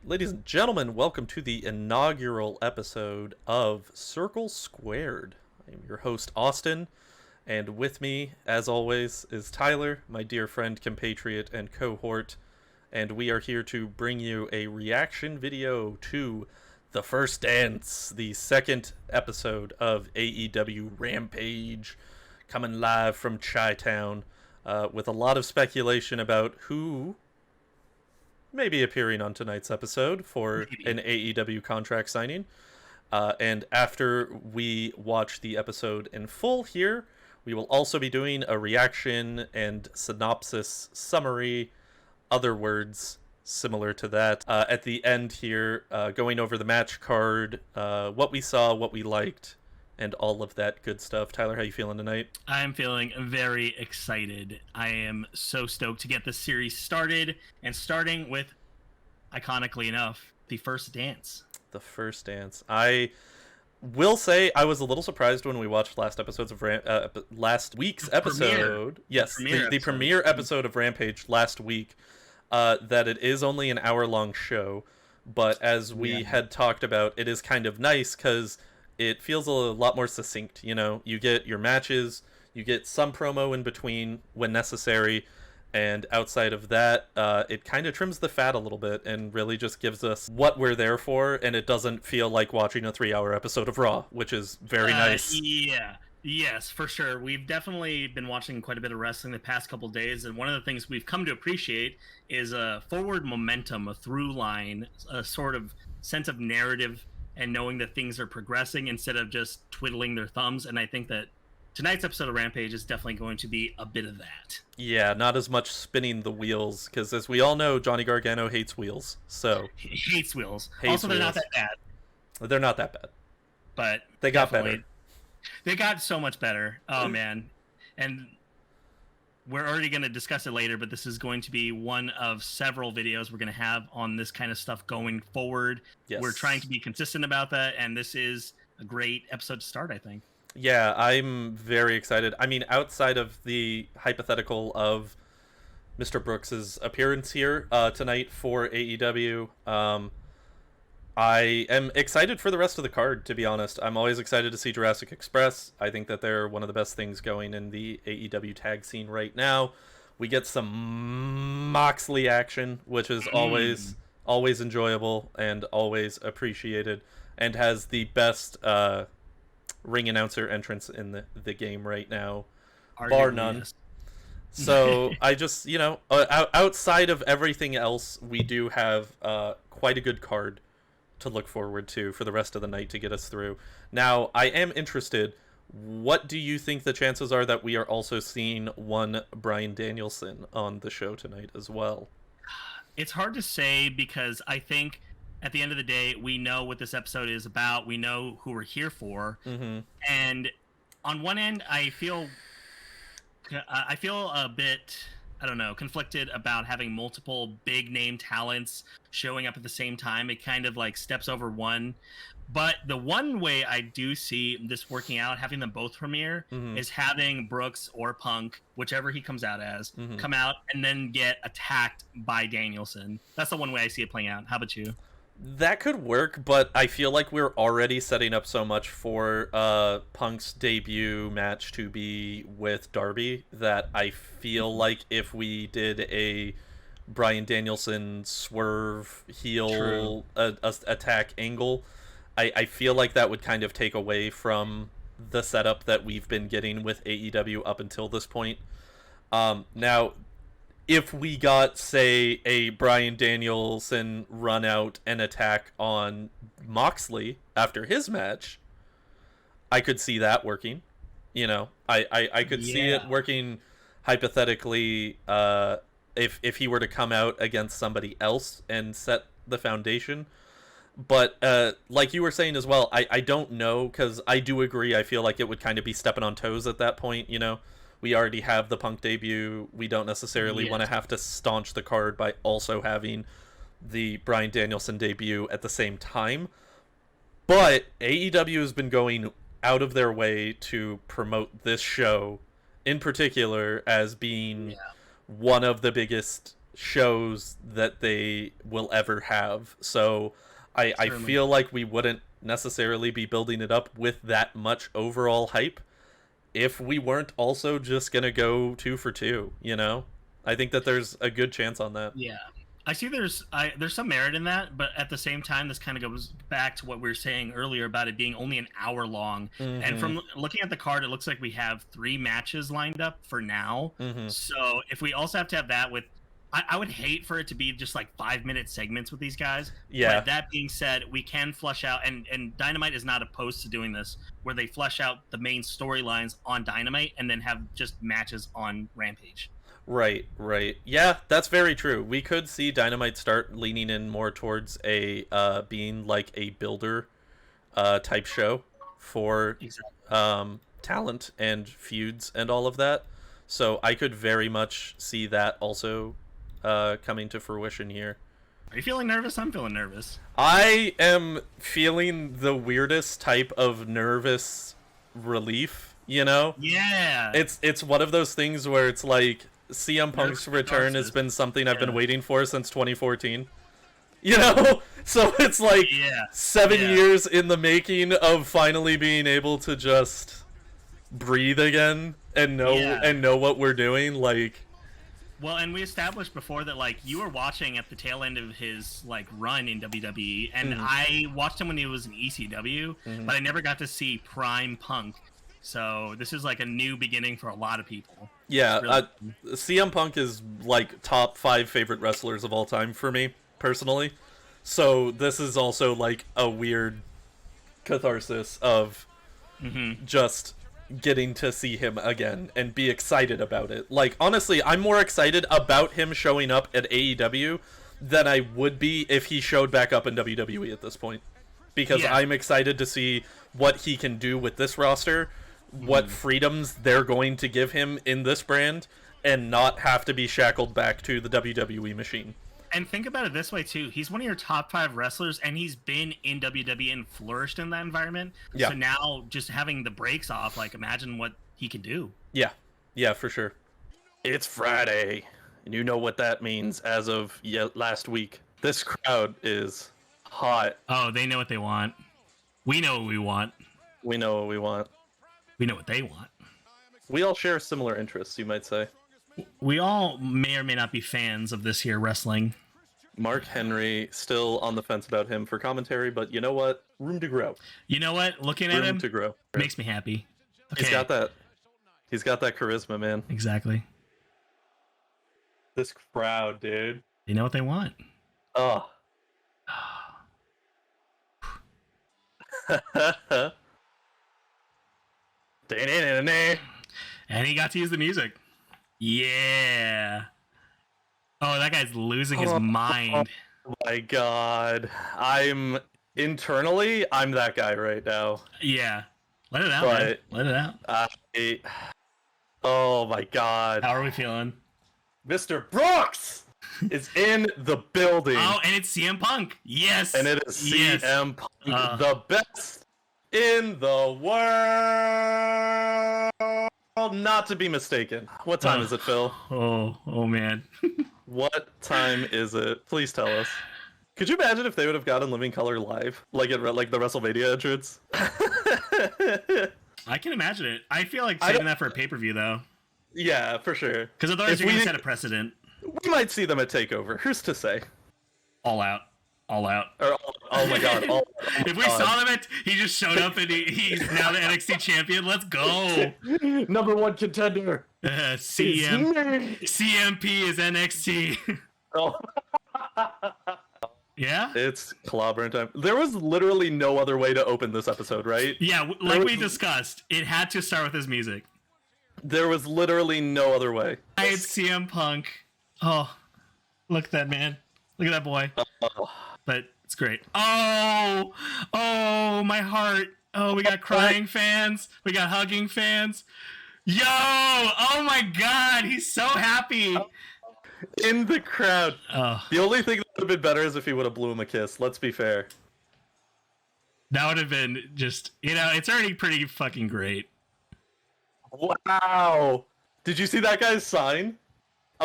Ladies and gentlemen, welcome to the inaugural episode of Circle Squared. I am your host, Austin, and with me, as always, is Tyler, my dear friend, compatriot, and cohort, and we are here to bring you a reaction video to The First Dance, the second episode of AEW Rampage, coming live from Chi-Town, with a lot of speculation about who may be appearing on tonight's episode for an AEW contract signing. And after we watch the episode in full here, we will also be doing a reaction and synopsis summary, other words similar to that, at the end here, going over the match card, what we saw, what we liked, and all of that good stuff. Tyler, how you feeling tonight? I'm feeling very excited. I am so stoked to get this series started, and starting with, iconically enough, The First Dance. The First Dance. I will say I was a little surprised when we watched last week's episode. The premiere episode of Rampage last week, that it is only an hour-long show. But as we had talked about, it is kind of nice because it feels a lot more succinct. You know, you get your matches, you get some promo in between when necessary, and outside of that, it kind of trims the fat a little bit and really just gives us what we're there for, and it doesn't feel like watching a 3-hour episode of Raw, which is very nice. Yes, for sure. We've definitely been watching quite a bit of wrestling the past couple days, and one of the things we've come to appreciate is a forward momentum, a through line, a sort of sense of narrative, and knowing that things are progressing instead of just twiddling their thumbs. And I think that tonight's episode of Rampage is definitely going to be a bit of that. Yeah, not as much spinning the wheels, because as we all know, Johnny Gargano hates wheels. So He hates wheels. Hates also, they're wheels. not that bad. They're not that bad. But They got definitely- better. They got so much better. Oh, man. And we're already going to discuss it later, but this is going to be one of several videos we're going to have on this kind of stuff going forward. Yes. We're trying to be consistent about that, and this is a great episode to start, I think. Yeah, I'm very excited. I mean, outside of the hypothetical of Mr. Brooks's appearance here tonight for AEW, I am excited for the rest of the card, to be honest. I'm always excited to see Jurassic Express. I think that they're one of the best things going in the AEW tag scene right now. We get some Moxley action, which is always enjoyable and always appreciated, and has the best ring announcer entrance in the game right now, bar none. Yes. So I just, outside of everything else, we do have quite a good card to look forward to for the rest of the night to get us through. Now, I am interested. What do you think the chances are that we are also seeing one Bryan Danielson on the show tonight as well? It's hard to say because I think at the end of the day, we know what this episode is about. We know who we're here for. Mm-hmm. And on one end, I feel a bit, I don't know, conflicted about having multiple big name talents showing up at the same time. It kind of like steps over one. But the one way I do see this working out, having them both premiere, is having Brooks or Punk, whichever he comes out as, come out and then get attacked by Danielson. That's the one way I see it playing out. How about you? That could work, but I feel like we're already setting up so much for Punk's debut match to be with Darby that I feel like if we did a Bryan Danielson swerve heel attack angle, I feel like that would kind of take away from the setup that we've been getting with AEW up until this point. Now, if we got, say, a Bryan Danielson run out and attack on Moxley after his match, I could see that working. I could see it working hypothetically if he were to come out against somebody else and set the foundation. But like you were saying as well, I don't know, because I do agree. I feel like it would kind of be stepping on toes at that point, We already have the Punk debut. We don't necessarily want to have to staunch the card by also having the Bryan Danielson debut at the same time. But AEW has been going out of their way to promote this show in particular as being one of the biggest shows that they will ever have. So I feel like we wouldn't necessarily be building it up with that much overall hype if we weren't also just gonna go 2 for 2, you know? I think that there's a good chance on that. Yeah. I see there's some merit in that, but at the same time, this kind of goes back to what we were saying earlier about it being only an hour long. Mm-hmm. And from looking at the card, it looks like we have 3 matches lined up for now. Mm-hmm. So if we also have to have that with, I would hate for it to be just like 5-minute segments with these guys. Yeah. But that being said, we can flush out, and Dynamite is not opposed to doing this, where they flush out the main storylines on Dynamite and then have just matches on Rampage. Right. Yeah, that's very true. We could see Dynamite start leaning in more towards a being like a builder type show for talent and feuds and all of that. So I could very much see that also coming to fruition here. Are you feeling nervous? I'm feeling nervous. I am feeling the weirdest type of nervous relief, you know? Yeah. It's one of those things where it's like CM Punk's return has been something I've been waiting for since 2014. You know? So it's like 7 years in the making of finally being able to just breathe again and know what we're doing, like. Well, and we established before that, like, you were watching at the tail end of his, like, run in WWE, and I watched him when he was in ECW, but I never got to see Prime Punk. So this is, like, a new beginning for a lot of people. Yeah, really CM Punk is, like, top 5 favorite wrestlers of all time for me, personally. So this is also, like, a weird catharsis of just getting to see him again and be excited about it. Like, honestly, I'm more excited about him showing up at AEW than I would be if he showed back up in WWE at this point. Because I'm excited to see what he can do with this roster, what freedoms they're going to give him in this brand, and not have to be shackled back to the WWE machine. And think about it this way, too. He's one of your top 5 wrestlers, and he's been in WWE and flourished in that environment. Yeah. So now, just having the breaks off, like, imagine what he can do. Yeah, for sure. It's Friday, and you know what that means as of last week. This crowd is hot. Oh, they know what they want. We know what we want. We know what we want. We know what they want. We all share similar interests, you might say. We all may or may not be fans of this here wrestling. Mark Henry, still on the fence about him for commentary, but you know what? Room to grow. You know what? Looking at him to grow. Makes me happy. Okay. He's got that charisma, man. Exactly. This crowd, dude. They know what they want. Oh. And he got to use the music. Yeah. Oh, that guy's losing his mind. Oh my god. I'm that guy right now. Yeah. Let it out, man. Let it out. Oh my god. How are we feeling? Mr. Brooks is in the building. Oh, and it's CM Punk. Yes. And it is CM Punk, the best in the world. Not to be mistaken. What time is it, Phil? Oh man. What time is it? Please tell us. Could you imagine if they would have gotten Living Color live, like at the WrestleMania entrance? I can imagine it. I feel like saving that for a pay-per-view, though. Yeah, for sure. Because otherwise, you're going to set a precedent. We might see them at TakeOver. Who's to say? All out. Oh my god. If we saw them he just showed up and he's now the NXT champion. Let's go. Number 1 contender. CMP is NXT. Oh. Yeah? It's clobbering time. There was literally no other way to open this episode, right? Yeah, like we discussed, it had to start with his music. There was literally no other way. It's CM Punk. Oh, look at that man. Look at that boy. But it's great. Oh, my heart. Oh, we got crying fans. We got hugging fans. Yo, oh my god, he's so happy. In the crowd. The only thing that would have been better is if he would have blew him a kiss. Let's be fair. That would have been just, it's already pretty fucking great. Wow. Did you see that guy's sign?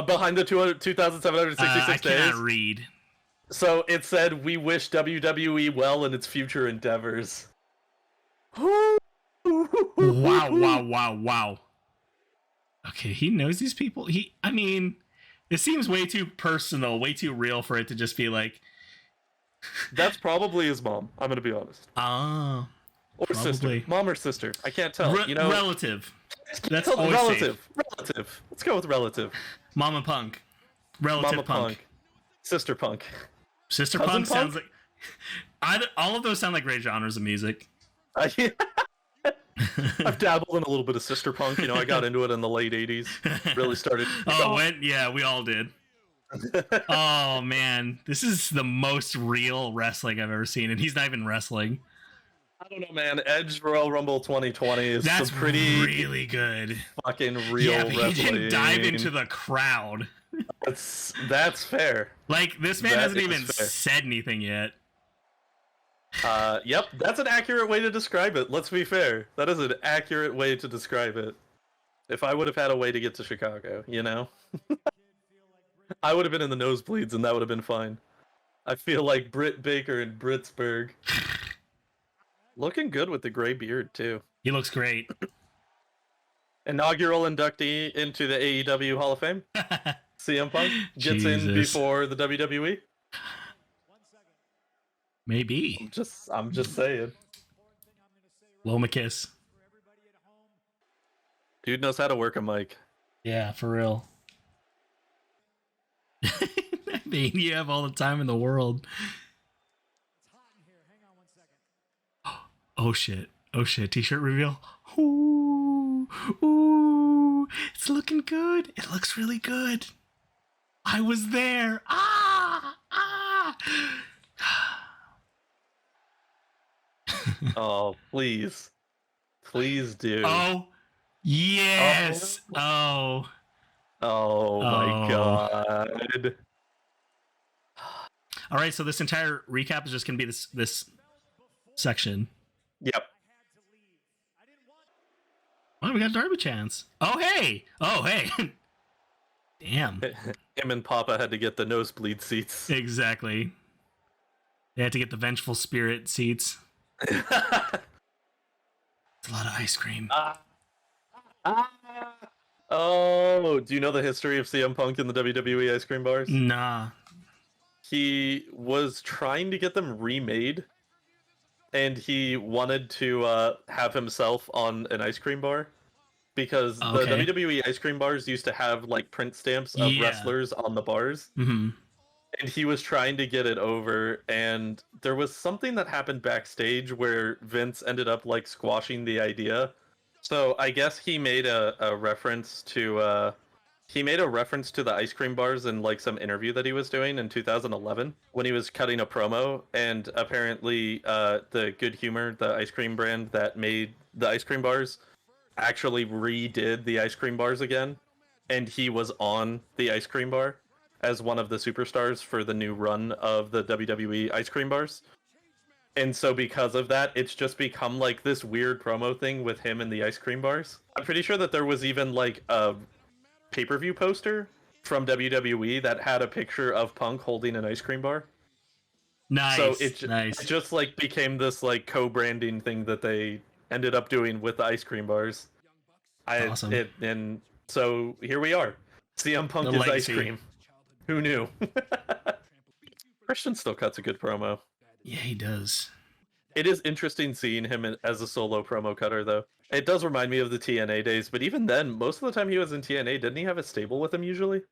behind the 2,766 I days. cannot read. So it said, "We wish WWE well in its future endeavors." Wow! Wow. Okay, he knows these people. I mean, it seems way too personal, way too real for it to just be like. That's probably his mom. I'm gonna be honest. Ah. Or Probably. sister, mom or sister. I can't tell. Relative. That's always relative. safe. Relative. Let's go with relative. Mama Punk. Relative Mama Punk. Sister Punk. Sister Cousin Punk sounds like. All of those sound like great genres of music. I've dabbled in a little bit of Sister Punk. I got into it in the late '80s. Really started. Yeah, we all did. Oh man, this is the most real wrestling I've ever seen, and he's not even wrestling. I don't know, man. Edge Royal Rumble 2020 is That's some pretty really good. fucking real Yeah, but wrestling. he didn't dive into the crowd. That's fair. Like, this man That hasn't is even fair. said anything yet. Yep, that's an accurate way to describe it. Let's be fair. That is an accurate way to describe it. If I would have had a way to get to Chicago, I would have been in the nosebleeds and that would have been fine. I feel like Britt Baker in Britsburg. Looking good with the gray beard, too. He looks great. Inaugural inductee into the AEW Hall of Fame. CM Punk gets in before the WWE. Maybe. I'm just saying. Loma kiss. Dude knows how to work a mic. Yeah, for real. I mean, you have all the time in the world. Oh shit. T-shirt reveal. Ooh. It's looking good. It looks really good. I was there. Oh, please do. Oh, yes. Oh my god. All right, so this entire recap is just gonna be this section. Yep. Oh, we got Darby chance. Oh hey. Damn. Him and Papa had to get the nosebleed seats. Exactly. They had to get the Vengeful Spirit seats. It's a lot of ice cream. Oh, do you know the history of CM Punk in the WWE ice cream bars? Nah. He was trying to get them remade, and he wanted to have himself on an ice cream bar, because the WWE ice cream bars used to have like print stamps of wrestlers on the bars. Mm-hmm. And he was trying to get it over, and there was something that happened backstage where Vince ended up like squashing the idea. So I guess he made a reference to the ice cream bars in like some interview that he was doing in 2011 when he was cutting a promo, and apparently the Good Humor, the ice cream brand that made the ice cream bars, actually redid the ice cream bars again, and he was on the ice cream bar as one of the superstars for the new run of the WWE ice cream bars. And so because of that, it's just become like this weird promo thing with him and the ice cream bars. I'm pretty sure that there was even like a pay-per-view poster from WWE that had a picture of Punk holding an ice cream bar. Nice. So it just like became this like co-branding thing that they ended up doing with the ice cream bars. Awesome. And so here we are. CM Punk is ice cream. Who knew? Christian still cuts a good promo. Yeah, he does. It is interesting seeing him as a solo promo cutter, though. It does remind me of the TNA days, but even then, most of the time he was in TNA, didn't he have a stable with him usually?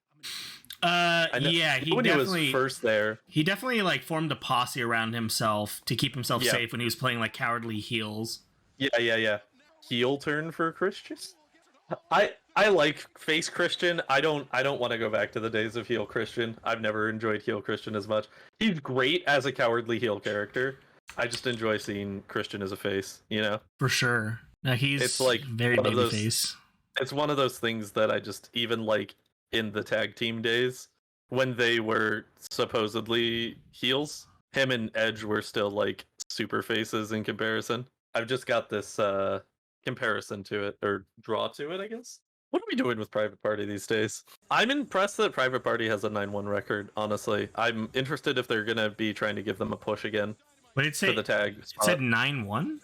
Yeah, he when definitely he was first there. He definitely like formed a posse around himself to keep himself safe when he was playing like cowardly heels. Yeah. Heel turn for Christian. I like face Christian. I don't want to go back to the days of heel Christian. I've never enjoyed heel Christian as much. He's great as a cowardly heel character. I just enjoy seeing Christian as a face, For sure. He's like very baby face. It's one of those things that I just, even like in the tag team days when they were supposedly heels, him and Edge were still like super faces in comparison. I've just got this comparison to it, or draw to it, I guess. What are we doing with Private Party these days? I'm impressed that Private Party has a 9-1 record, honestly. I'm interested if they're going to be trying to give them a push again But it for the tag it spot. said 9-1?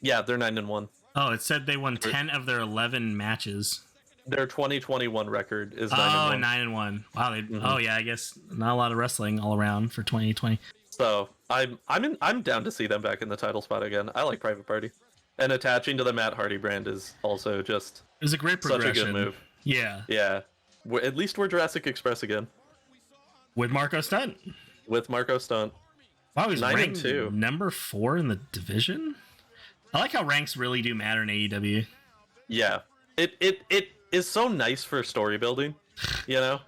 Yeah, they're 9-1. Oh, it said they won 10 of their 11 matches. Their 2021 record is 9-1. Oh, 9-1. Wow. Oh, yeah, I guess not a lot of wrestling all around for 2020. So I'm down to see them back in the title spot again. I like Private Party. And attaching to the Matt Hardy brand is also just It was a great progression. such a good move. Yeah. Yeah. At least we're Jurassic Express again. With Marco Stunt. With Marco Stunt. Wow, he's ranked 9-2. number 4 in the division? I like how ranks really do matter in AEW. Yeah. It is so nice for story building, you know?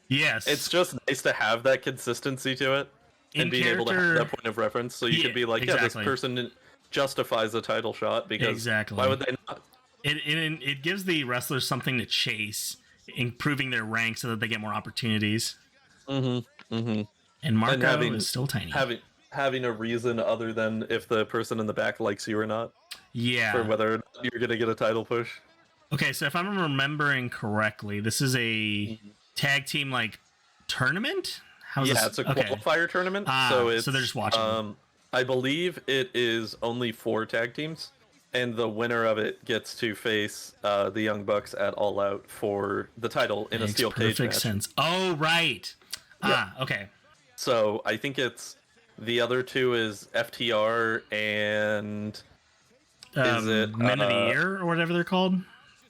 Yes. It's just nice to have that consistency to it. And being able to have that point of reference. So you could be like, exactly. yeah, this person justifies a title shot because exactly. why would they not? It gives the wrestlers something to chase, improving their rank so that they get more opportunities. Mm-hmm. Mm-hmm. And Marco is still tiny. Having a reason other than if the person in the back likes you or not. Yeah. For whether or not you're gonna get a title push. Okay, so if I'm remembering correctly, this is a tag team like tournament? It's a qualifier tournament. So they're just watching. I believe it is only 4 tag teams, and the winner of it gets to face the Young Bucks at All Out for the title in a steel cage match. Perfect sense. Oh, right. Yeah. Okay. So I think it's the other 2 is FTR and is it Men of the Year or whatever they're called?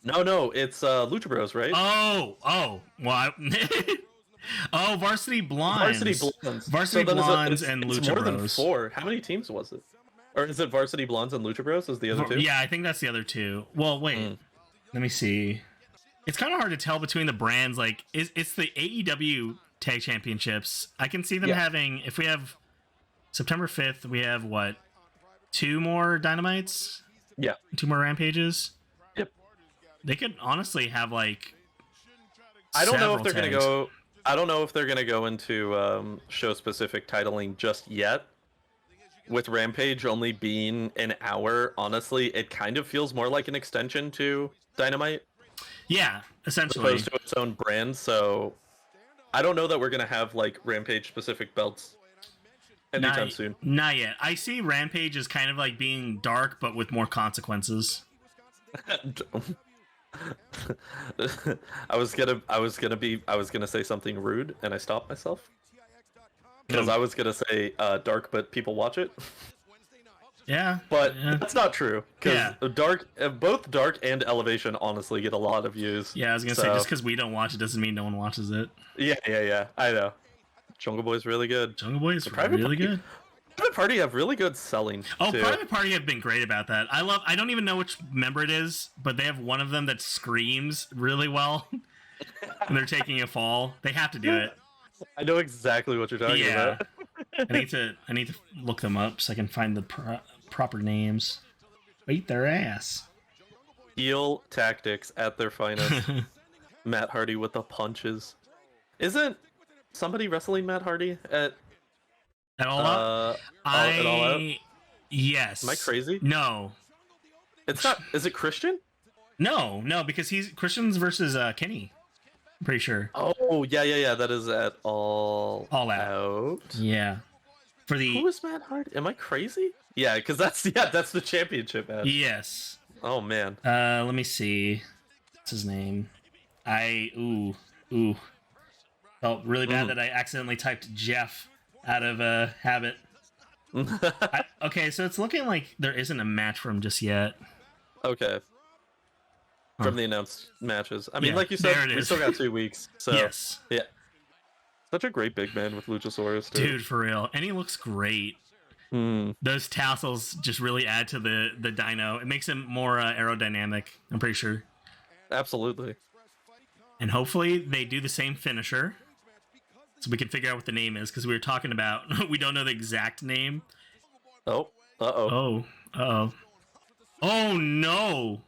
No, it's Lucha Bros, right? Oh, well, Varsity Blondes. Varsity so Blondes and Lucha Bros. It's more Bros. than 4. How many teams was it? Or is it Varsity Blondes and Lucha Bros? Is the other 2? Yeah, I think that's the other 2. Well, wait. Let me see. It's kind of hard to tell between the brands. Like, it's the AEW Tag Championships. I can see them having, if we have September 5th, we have what? 2 more Dynamites? Yeah. 2 more Rampages? Yep. They could honestly have like I don't know if they're tags. gonna go. I don't know if they're gonna go into show specific titling just yet. With Rampage only being an hour, honestly, it kind of feels more like an extension to Dynamite. Yeah, essentially. Opposed to its own brand. So I don't know that we're gonna have like Rampage specific belts anytime soon. Not yet. I see Rampage as kind of like being dark, but with more consequences. I was gonna say something rude, and I stopped myself because I was gonna say dark, but people watch it. Yeah, but that's not true because both Dark and Elevation honestly get a lot of views. Yeah, I was gonna say just because we don't watch it doesn't mean no one watches it. Yeah. I know. Jungle Boy's really good. Jungle Boy's really good. Private Party have really good selling. Oh, too. Private Party have been great about that. I don't even know which member it is, but they have one of them that screams really well. And they're taking a fall. They have to do it. I know exactly what you're talking about. I need to look them up so I can find the proper names. Beat their ass. Heel tactics at their finest. Matt Hardy with the punches. Isn't somebody wrestling Matt Hardy at All Out? At All Out? Yes. Am I crazy? No. It's not. Is it Christian? No, because he's Christian's versus Kenny. I'm pretty sure. Oh, yeah. That is at All Out. Yeah. For the Who is Matt Hardy? Am I crazy? Yeah, because that's the championship match. Yes. Oh man. Let me see. What's his name? Ooh. Felt really bad that I accidentally typed Jeff out of habit. Okay, so it's looking like there isn't a match for him just yet. Okay. From the announced matches. I mean, like you said, we still got 2 weeks. So yes. Yeah. Such a great big man with Luchasaurus, too. Dude, for real. And he looks great. Those tassels just really add to the dino. It makes him more aerodynamic, I'm pretty sure. Absolutely. And hopefully they do the same finisher. So we can figure out what the name is, because we were talking about we don't know the exact name. Oh. Uh-oh. Oh no.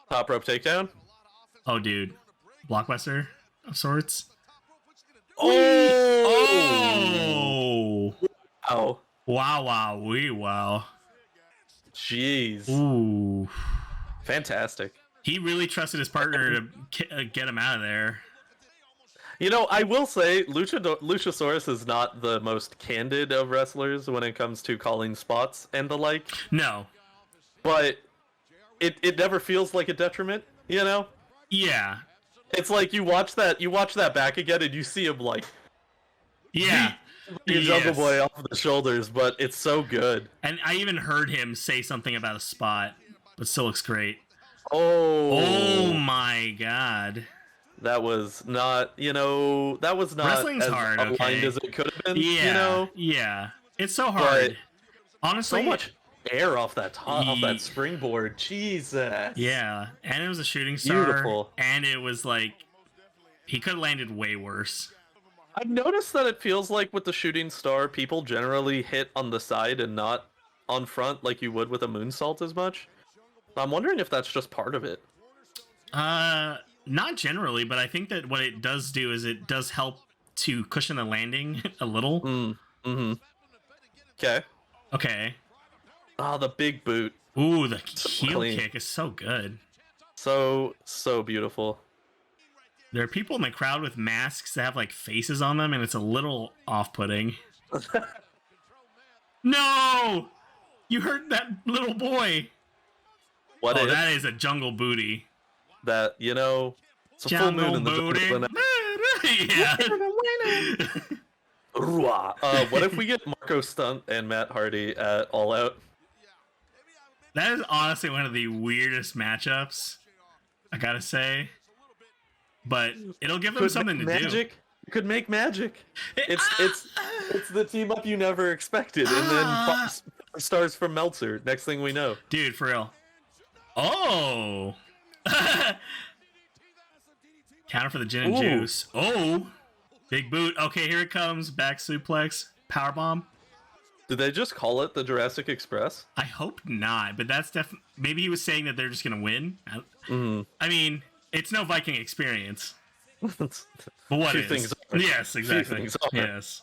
Top rope takedown? Oh dude. Blockbuster of sorts. Oh! Wow. Jeez. Ooh. Fantastic. He really trusted his partner to get him out of there. You know, I will say Luchasaurus is not the most candid of wrestlers when it comes to calling spots and the like, No. but it never feels like a detriment, you know? Yeah. It's like you watch that back again and you see him like Yeah. Jungle Boy off the shoulders, but it's so good. And I even heard him say something about a spot, but still looks great. Oh my god. That was not, that was not Wrestling's as hard, aligned okay. as it could have been, Yeah. Yeah. It's so hard. Honestly, so much air off that off that springboard. Jesus. Yeah. And it was a shooting star. Beautiful. And it was like he could have landed way worse. I've noticed that it feels like with the shooting star, people generally hit on the side and not on front like you would with a moonsault as much. I'm wondering if that's just part of it. Not generally, but I think that what it does do is it does help to cushion the landing a little. Mm-hmm. Okay. Okay. Oh, the big boot. Ooh, the heel kick is so good. So beautiful. There are people in the crowd with masks that have like faces on them, and it's a little off-putting. No! You heard that little boy. What is? That is a jungle booty. That, it's a jungle full moon in the booty. jungle. Yeah. What if we get Marco Stunt and Matt Hardy at All Out? That is honestly one of the weirdest matchups, I gotta say. But it'll give them something to do. You could make magic. It's the team up you never expected, and then stars from Meltzer. Next thing we know, dude, for real. Oh, counter for the gin and juice. Oh, big boot. Okay, here it comes. Back suplex, powerbomb. Did they just call it the Jurassic Express? I hope not, but that's definitely. Maybe he was saying that they're just gonna win. I mean, it's no Viking Experience. But what is? Things yes, exactly. Yes.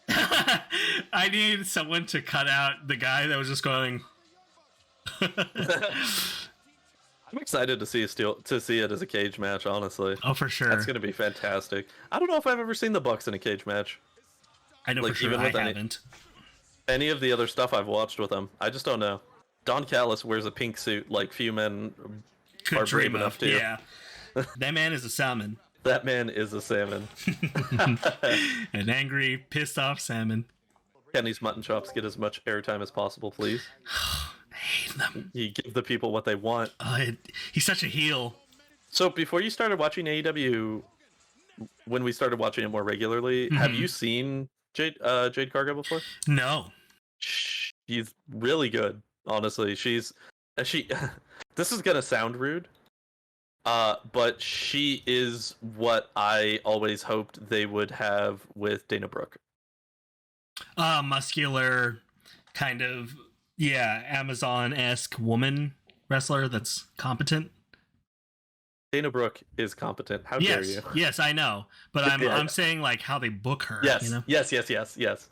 I need someone to cut out the guy that was just going. I'm excited to see it as a cage match. Honestly. Oh, for sure. That's gonna be fantastic. I don't know if I've ever seen the Bucks in a cage match. I know for sure I haven't. Any of the other stuff I've watched with them, I just don't know. Don Callis wears a pink suit like few men are brave enough to. Yeah. That man is a salmon. That man is a salmon. An angry, pissed off salmon. Kenny's mutton chops get as much airtime as possible, please. I hate them. You give the people what they want. He's such a heel. So before you started watching AEW, when we started watching it more regularly, have you seen Jade Cargill before? No. She's really good, honestly. This is gonna sound rude, but she is what I always hoped they would have with Dana Brooke. Muscular, kind of, Amazon-esque woman wrestler that's competent. Dana Brooke is competent. How dare you? Yes, I know, but I'm saying like how they book her. Yes, yes.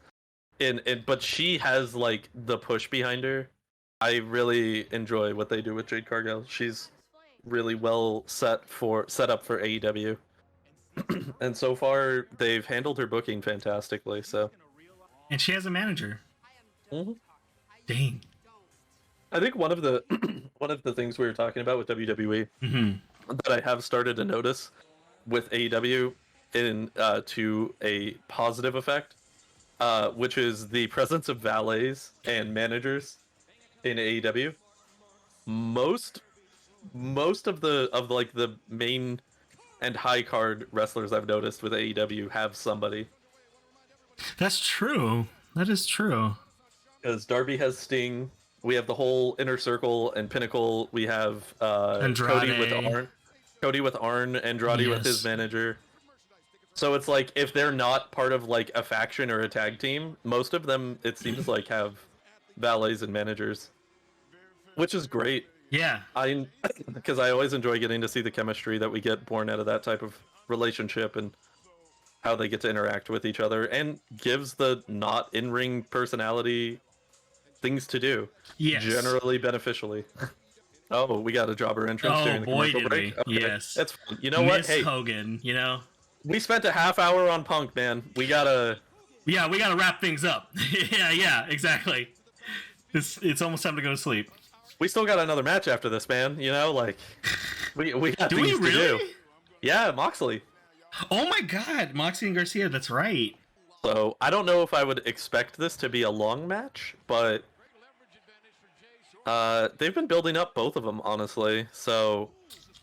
But she has like the push behind her. I really enjoy what they do with Jade Cargill. She's really well set up for AEW, and so far they've handled her booking fantastically. So, and she has a manager. Mm-hmm. Dang. I think one of the things we were talking about with WWE that I have started to notice with AEW to a positive effect, which is the presence of valets and managers in AEW. Most of the main and high card wrestlers I've noticed with AEW have somebody. That's true. That is true. Because Darby has Sting. We have the whole Inner Circle and Pinnacle. We have Cody with Arn, Andrade with his manager. So it's like if they're not part of like a faction or a tag team, most of them it seems like have valets and managers, which is great. Yeah, because I always enjoy getting to see the chemistry that we get born out of that type of relationship and how they get to interact with each other, and gives the not in-ring personality things to do. Yes. Generally beneficially. Oh, we got a jobber entrance Oh during the boy, commercial did break. we! Okay, Yes, that's fine. You know what? Miss Hey, Hogan. You know, we spent a half hour on Punk, man. We gotta. yeah, we gotta wrap things up. yeah, exactly. It's almost time to go to sleep. We still got another match after this, man. You know, like we got Do we things to do. really? Yeah, Moxley. Oh my God, Moxie and Garcia. That's right. So I don't know if I would expect this to be a long match, but they've been building up both of them, honestly. So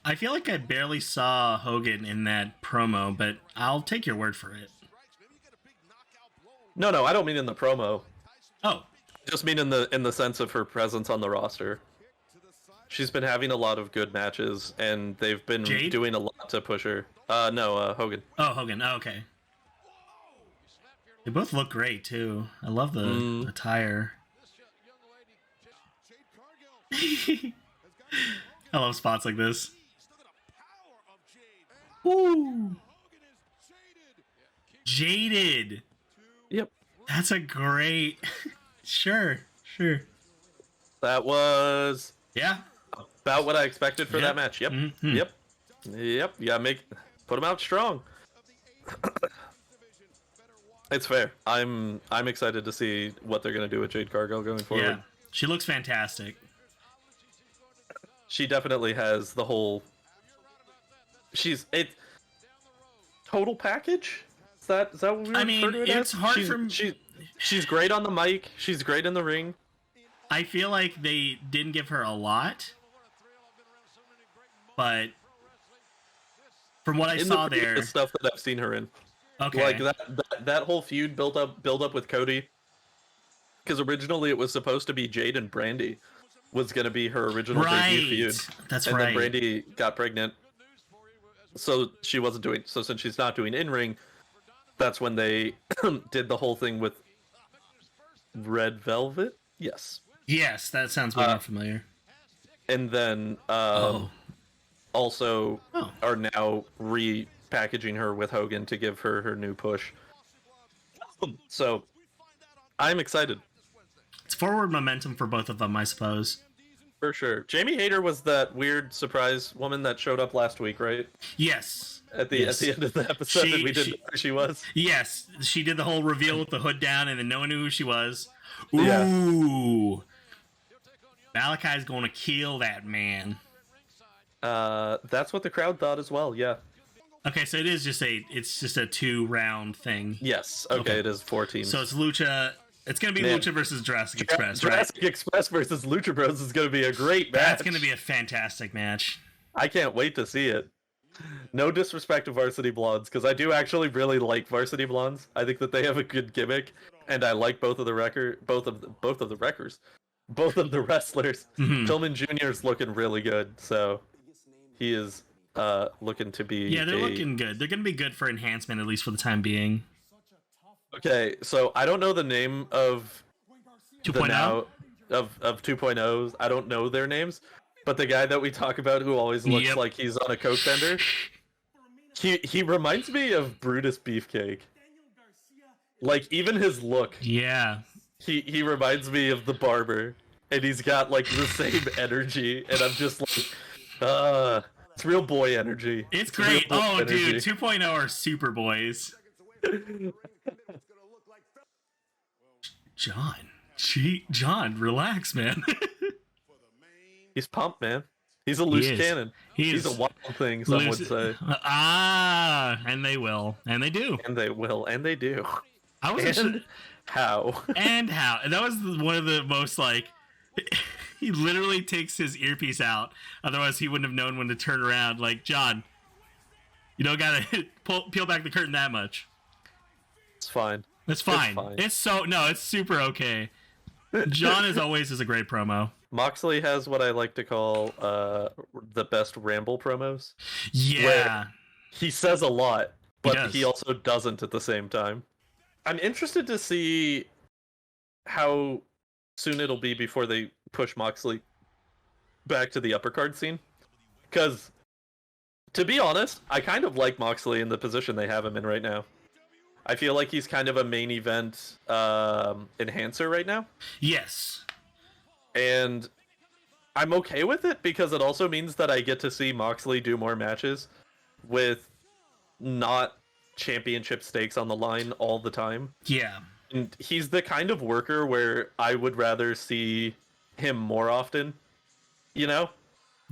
I feel like I barely saw Hogan in that promo, but I'll take your word for it. no, I don't mean in the promo. Oh, I just mean in the sense of her presence on the roster. She's been having a lot of good matches, and they've been Jade? doing a lot to push her. No, Hogan. oh, Hogan. Oh, okay. They both look great too. I love the attire. I love spots like this. Woo! Jaded. Yep. That's a great. sure. That was Yeah. about what I expected for Yep. that match. Yep. Mhm. Yep. You gotta put them out strong. It's fair. I'm excited to see what they're gonna do with Jade Cargill going forward. Yeah. She looks fantastic. She definitely has the whole. She's it. Total package. Is that what we I mean, refer to it it's as? hard She's great on the mic. She's great in the ring. I feel like they didn't give her a lot, but from what I In saw the previous there, stuff that I've seen her in, okay, like that whole feud built up with Cody, because originally it was supposed to be Jade and Brandy was gonna be her original debut feud. That's and right. then Brandy got pregnant, so she wasn't doing. So since she's not doing in ring, that's when they did the whole thing with Red Velvet. Yes, that sounds way more familiar. And then also are now repackaging her with Hogan to give her her new push. So I'm excited. It's forward momentum for both of them, I suppose. For sure. Jamie Hayter was that weird surprise woman that showed up last week, right? Yes. At the end of the episode, She- that we didn't she- know who she was. Yes, she did the whole reveal with the hood down, and then no one knew who she was. Yeah. Ooh, Malachi's going to kill that man. That's what the crowd thought as well. Yeah. Okay, so it's just a 2-round thing. Yes. Okay. It is 4 teams. So it's Lucha. It's gonna be Man. Lucha versus Jurassic Express, right? Jurassic Express versus Lucha Bros is going to be a great match. That's gonna be a fantastic match. I can't wait to see it. No disrespect to Varsity Blondes, because I do actually really like Varsity Blondes. I think that they have a good gimmick, and I like both of the wrestlers. Mhm. Tillman Jr. is looking really good, so he is looking to be. Yeah, they're looking good. They're gonna be good for enhancement, at least for the time being. Okay, so I don't know the name of 2.0. now of 2.0s. I don't know their names, but the guy that we talk about who always looks Yep. like he's on a coke bender, he reminds me of Brutus Beefcake. Like even his look, Yeah. he reminds me of the barber, and he's got like the same energy, and I'm just like, it's real boy energy. It's real great. boy Oh, energy. dude, 2.0 are super boys. John, relax, man. He's pumped, man. He's a loose is. cannon. He's a wild thing, some would say. And they will, and they do. And they will, and they do. I was And actually, how? and how? And that was one of the most like. He literally takes his earpiece out. Otherwise, he wouldn't have known when to turn around. Like, John, you don't gotta peel back the curtain that much. It's fine. That's fine. It's fine. It's super okay. John, as always, is a great promo. Moxley has what I like to call the best ramble promos. Yeah. He says a lot, but does. he also doesn't at the same time. I'm interested to see how soon it'll be before they push Moxley back to the upper card scene. Because, to be honest, I kind of like Moxley in the position they have him in right now. I feel like he's kind of a main event enhancer right now. Yes. And I'm okay with it because it also means that I get to see Moxley do more matches with not championship stakes on the line all the time. Yeah. And he's the kind of worker where I would rather see him more often, you know? I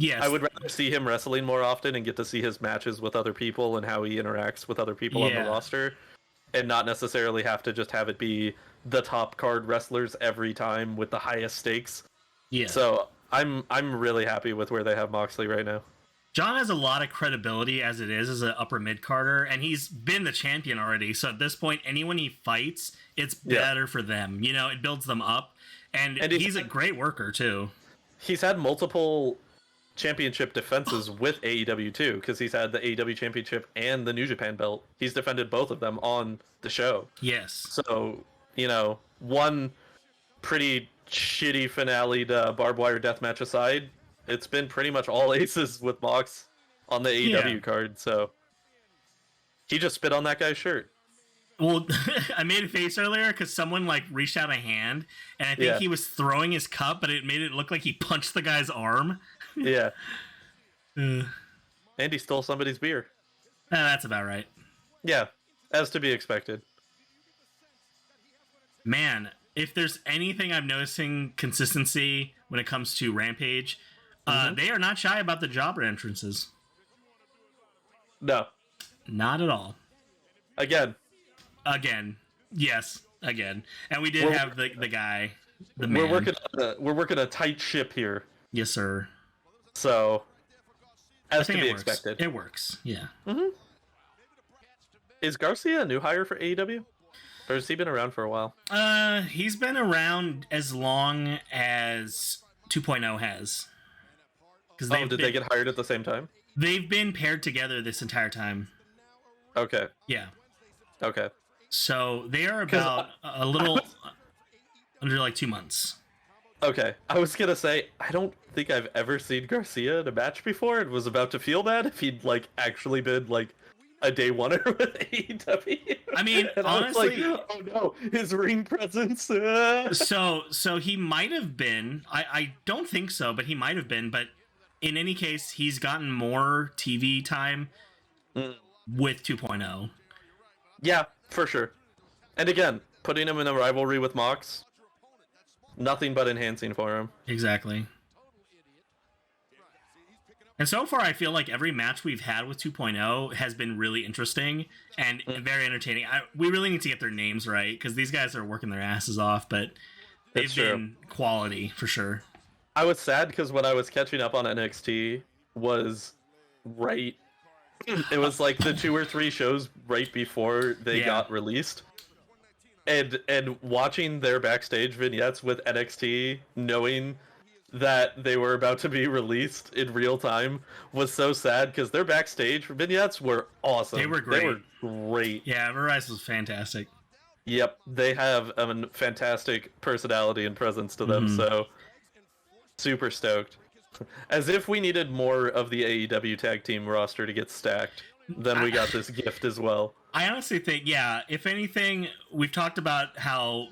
Yes. would rather see him wrestling more often and get to see his matches with other people and how he interacts with other people on the Yeah. roster, and not necessarily have to just have it be the top card wrestlers every time with the highest stakes. Yeah. So I'm really happy with where they have Moxley right now. John has a lot of credibility as it is as an upper mid carder, and he's been the champion already. So at this point, anyone he fights, it's better for them. You know, it builds them up, and he's a great worker too. He's had multiple championship defenses with AEW too, because he's had the AEW championship and the New Japan belt. He's defended both of them on the show. Yes. So, you know, one pretty shitty finale to barbed wire deathmatch aside, it's been pretty much all aces with Mox on the AEW card. So he just spit on that guy's shirt. Well, I made a face earlier because someone like reached out a hand, and I think he was throwing his cup, but it made it look like he punched the guy's arm. Yeah. And he stole somebody's beer. That's about right. Yeah, as to be expected. Man, if there's anything I'm noticing consistency when it comes to Rampage, they are not shy about the jobber entrances. No. Not at all. Again. Yes, again. And we did have the guy, the man. We're working a tight ship here. Yes, sir. So, as to be expected. It works, yeah. Mm-hmm. Is Garcia a new hire for AEW? Or has he been around for a while? He's been around as long as 2.0 has. Did they get hired at the same time? They've been paired together this entire time. Okay. Yeah. Okay. So they are about a little under like 2 months. Okay. I was gonna say, I don't think I've ever seen Garcia in a match before and was about to feel bad if he'd like actually been like a day oneer with AEW. I mean, and honestly, I was like, oh no, his ring presence. So he might have been. I don't think so, but he might have been. But in any case, he's gotten more TV time with 2.0. Yeah, for sure. And again, putting him in a rivalry with Mox, nothing but enhancing for him. Exactly. And so far, I feel like every match we've had with 2.0 has been really interesting and very entertaining. We really need to get their names right because these guys are working their asses off, but they've been quality for sure. I was sad because when I was catching up on NXT was right. It was like the 2 or 3 shows right before they got released. And watching their backstage vignettes with NXT, knowing that they were about to be released in real time was so sad because their backstage vignettes were awesome. They were great. Yeah, Rise was fantastic. Yep, they have a fantastic personality and presence to them, so super stoked. As if we needed more of the AEW tag team roster to get stacked, then we got this gift as well. I honestly think, if anything, we've talked about how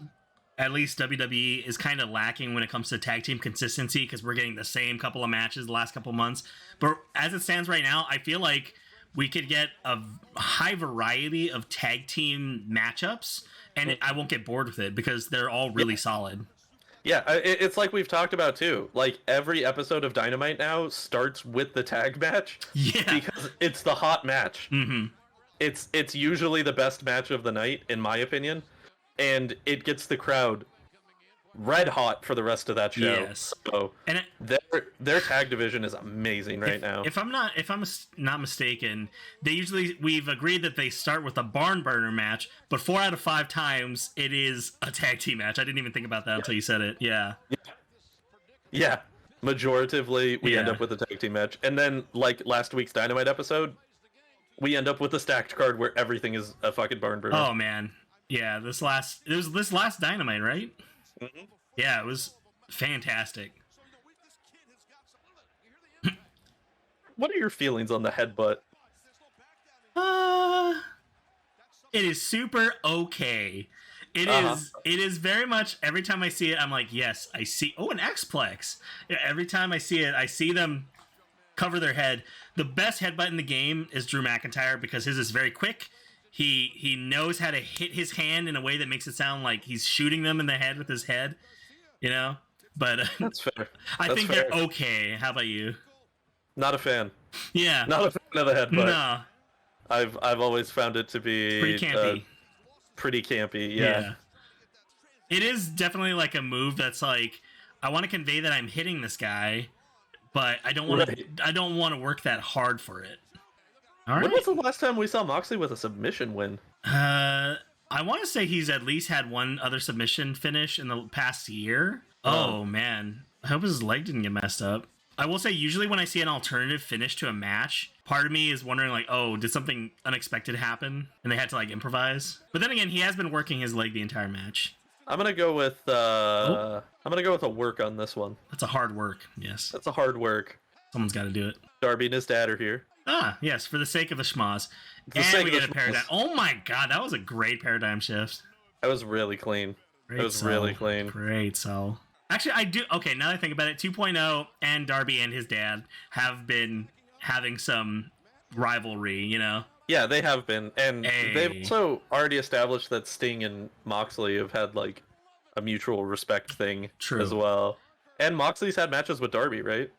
at least WWE is kind of lacking when it comes to tag team consistency because we're getting the same couple of matches the last couple of months. But as it stands right now, I feel like we could get a high variety of tag team matchups, and I won't get bored with it because they're all really solid. Yeah, it's like we've talked about too. Like every episode of Dynamite now starts with the tag match. Yeah, because it's the hot match. Mm-hmm. It's usually the best match of the night, in my opinion, and it gets the crowd red hot for the rest of that show. Yes. So and their tag division is amazing right now. If I'm not mistaken, we've agreed that they start with a barn burner match, but 4 out of 5 times it is a tag team match. I didn't even think about that until you said it. Yeah. Majoritively, we end up with a tag team match, and then like last week's Dynamite episode, we end up with a stacked card where everything is a fucking barn burner. Oh man, yeah. This last Dynamite, right? Mm-hmm. Yeah, it was fantastic. What are your feelings on the headbutt? It is super okay. It is. It is very much. Every time I see it, I'm like, yes, I see. Oh, an X-plex. Yeah, every time I see it, I see them cover their head. The best headbutt in the game is Drew McIntyre because his is very quick. He knows how to hit his hand in a way that makes it sound like he's shooting them in the head with his head. You know, but That's fair. I That's think fair. they're okay. How about you? Not a fan. Yeah. Not a fan of the headbutt. No. I've always found it to be Pretty campy. Pretty campy. Yeah. It is definitely like a move that's like I want to convey that I'm hitting this guy, but I don't want to. I don't want to work that hard for it. All right. When was the last time we saw Moxley with a submission win? I want to say he's at least had one other submission finish in the past year. Oh man, I hope his leg didn't get messed up. I will say, usually when I see an alternative finish to a match, part of me is wondering like, oh, did something unexpected happen and they had to like improvise? But then again, he has been working his leg the entire match. I'm gonna go with I'm gonna go with a work on this one. That's a hard work. Yes, that's a hard work. Someone's got to do it. Darby and his dad are here. Ah, yes, for the sake of the schmoz. And we get a paradigm. Oh my god, that was a great paradigm shift. That was really clean. It was really clean. Great, so. Actually, I do. Okay, now that I think about it, 2.0 and Darby and his dad have been having some rivalry, you know? Yeah, they have been. And they've also already established that Sting and Moxley have had, like, a mutual respect thing as well. And Moxley's had matches with Darby, right?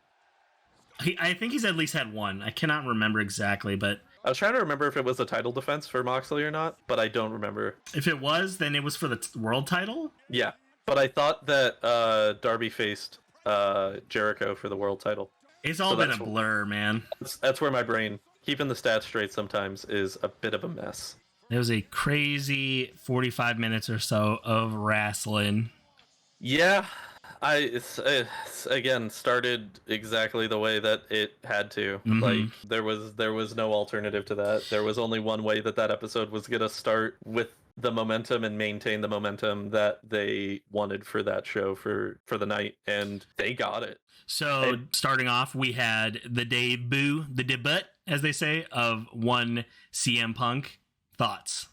I think he's at least had one. I cannot remember exactly, but... I was trying to remember if it was a title defense for Moxley or not, but I don't remember. If it was, then it was for the world title? Yeah, but I thought that Darby faced Jericho for the world title. It's all been a blur, man. That's where my brain, keeping the stats straight sometimes, is a bit of a mess. It was a crazy 45 minutes or so of wrestling. Yeah, it's again started exactly the way that it had to. Mm-hmm. Like there was no alternative to that. There was only one way that episode was gonna start with the momentum and maintain the momentum that they wanted for that show for the night, and they got it. So starting off, we had the debut, as they say, of one CM Punk. Thoughts?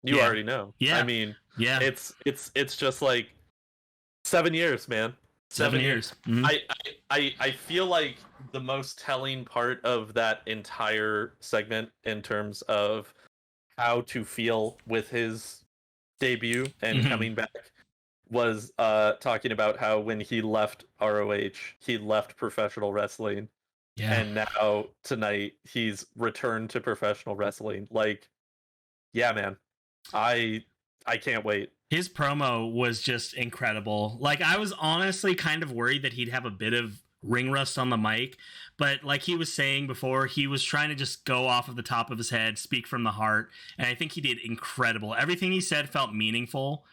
You already know. Yeah. I mean, yeah. It's just like 7 years, man. 7 years. Mm-hmm. I feel like the most telling part of that entire segment in terms of how to feel with his debut and coming back was talking about how when he left ROH, he left professional wrestling. Yeah. And now tonight he's returned to professional wrestling. Like, yeah, man. I can't wait. His promo was just incredible. Like, I was honestly kind of worried that he'd have a bit of ring rust on the mic, but like he was saying before, he was trying to just go off of the top of his head, speak from the heart, and I think he did incredible. Everything he said felt meaningful.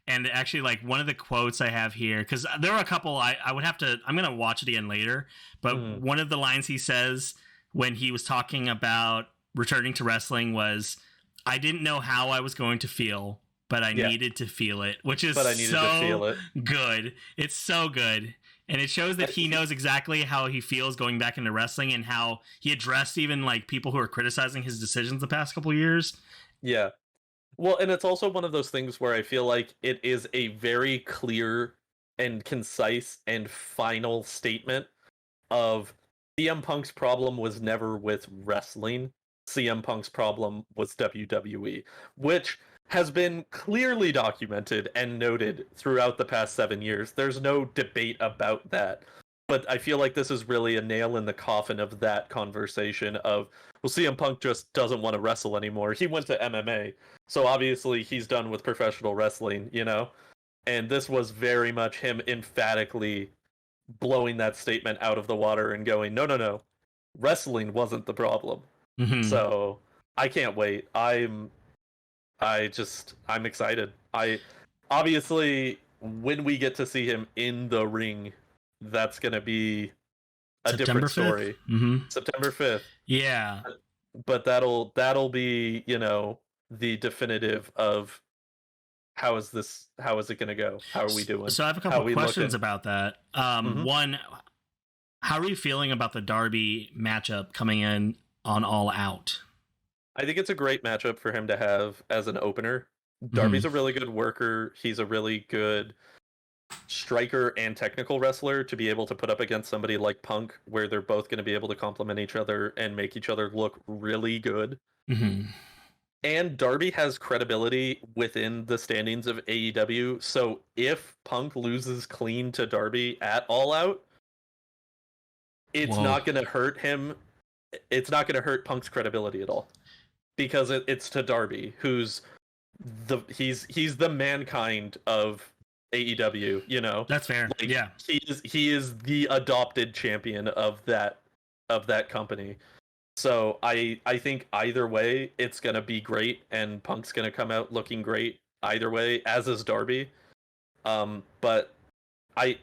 And actually, like, one of the quotes I have here, because there are a couple I would have to, I'm going to watch it again later, but one of the lines he says when he was talking about returning to wrestling was, I didn't know how I was going to feel, but I needed to feel it, which is so good. It's so good. And it shows that he knows exactly how he feels going back into wrestling and how he addressed even, like, people who are criticizing his decisions the past couple years. Yeah. Well, and it's also one of those things where I feel like it is a very clear and concise and final statement of CM Punk's problem was never with wrestling. CM Punk's problem was WWE, which has been clearly documented and noted throughout the past 7 years. There's no debate about that. But I feel like this is really a nail in the coffin of that conversation of, well, CM Punk just doesn't want to wrestle anymore. He went to MMA, so obviously he's done with professional wrestling, you know? And this was very much him emphatically blowing that statement out of the water and going, no. Wrestling wasn't the problem. Mm-hmm. So I can't wait. I'm excited. Obviously, when we get to see him in the ring, that's going to be a different story. Mm-hmm. September 5th. Yeah. But that'll be, you know, the definitive of how is it going to go? How are we doing? So I have a couple of questions about that. One, how are you feeling about the Darby matchup coming in on All Out? I think it's a great matchup for him to have as an opener. Darby's a really good worker. He's a really good striker and technical wrestler to be able to put up against somebody like Punk, where they're both going to be able to complement each other and make each other look really good. Mm-hmm. And Darby has credibility within the standings of AEW, so if Punk loses clean to Darby at All Out, it's Whoa. not going to hurt him. It's not going to hurt Punk's credibility at all because it's to Darby, who's he's the mankind of AEW. You know, That's fair. like, Yeah, he is the adopted champion of that company. So I think either way it's gonna be great, and Punk's gonna come out looking great either way, as is Darby. But I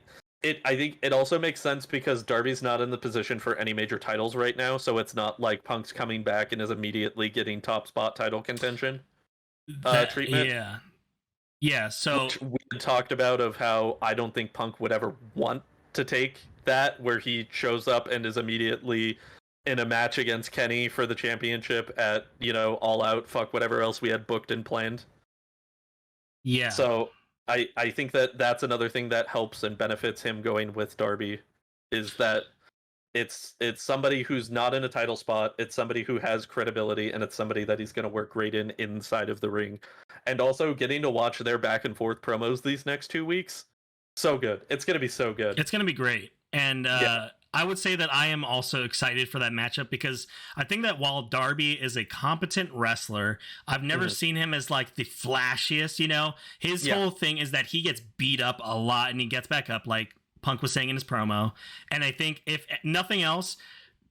I think it also makes sense because Darby's not in the position for any major titles right now, so it's not like Punk's coming back and is immediately getting top spot title contention treatment. Yeah. So Which we had talked about of how I don't think Punk would ever want to take that, where he shows up and is immediately in a match against Kenny for the championship at, All Out, fuck whatever else we had booked and planned. yeah, So I think that that's another thing that helps and benefits him going with Darby, is that it's somebody who's not in a title spot, it's somebody who has credibility, and it's somebody that he's going to work great inside of the ring. And also getting to watch their back and forth promos these next 2 weeks, so good. It's going to be so good. it's gonna be great. And Yeah. I would say that I am also excited for that matchup because I think that while Darby is a competent wrestler, I've never seen him as like the flashiest. His whole thing is that he gets beat up a lot and he gets back up, like Punk was saying in his promo. And I think if nothing else,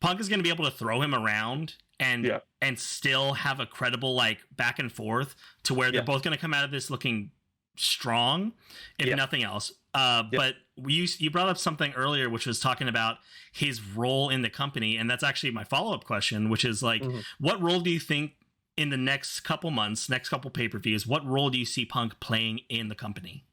Punk is going to be able to throw him around and still have a credible like back and forth to where they're both going to come out of this looking strong, if nothing else. But you brought up something earlier, which was talking about his role in the company, and that's actually my follow-up question, which is like, what role do you think in the next couple months, next couple pay-per-views, what role do you see Punk playing in the company?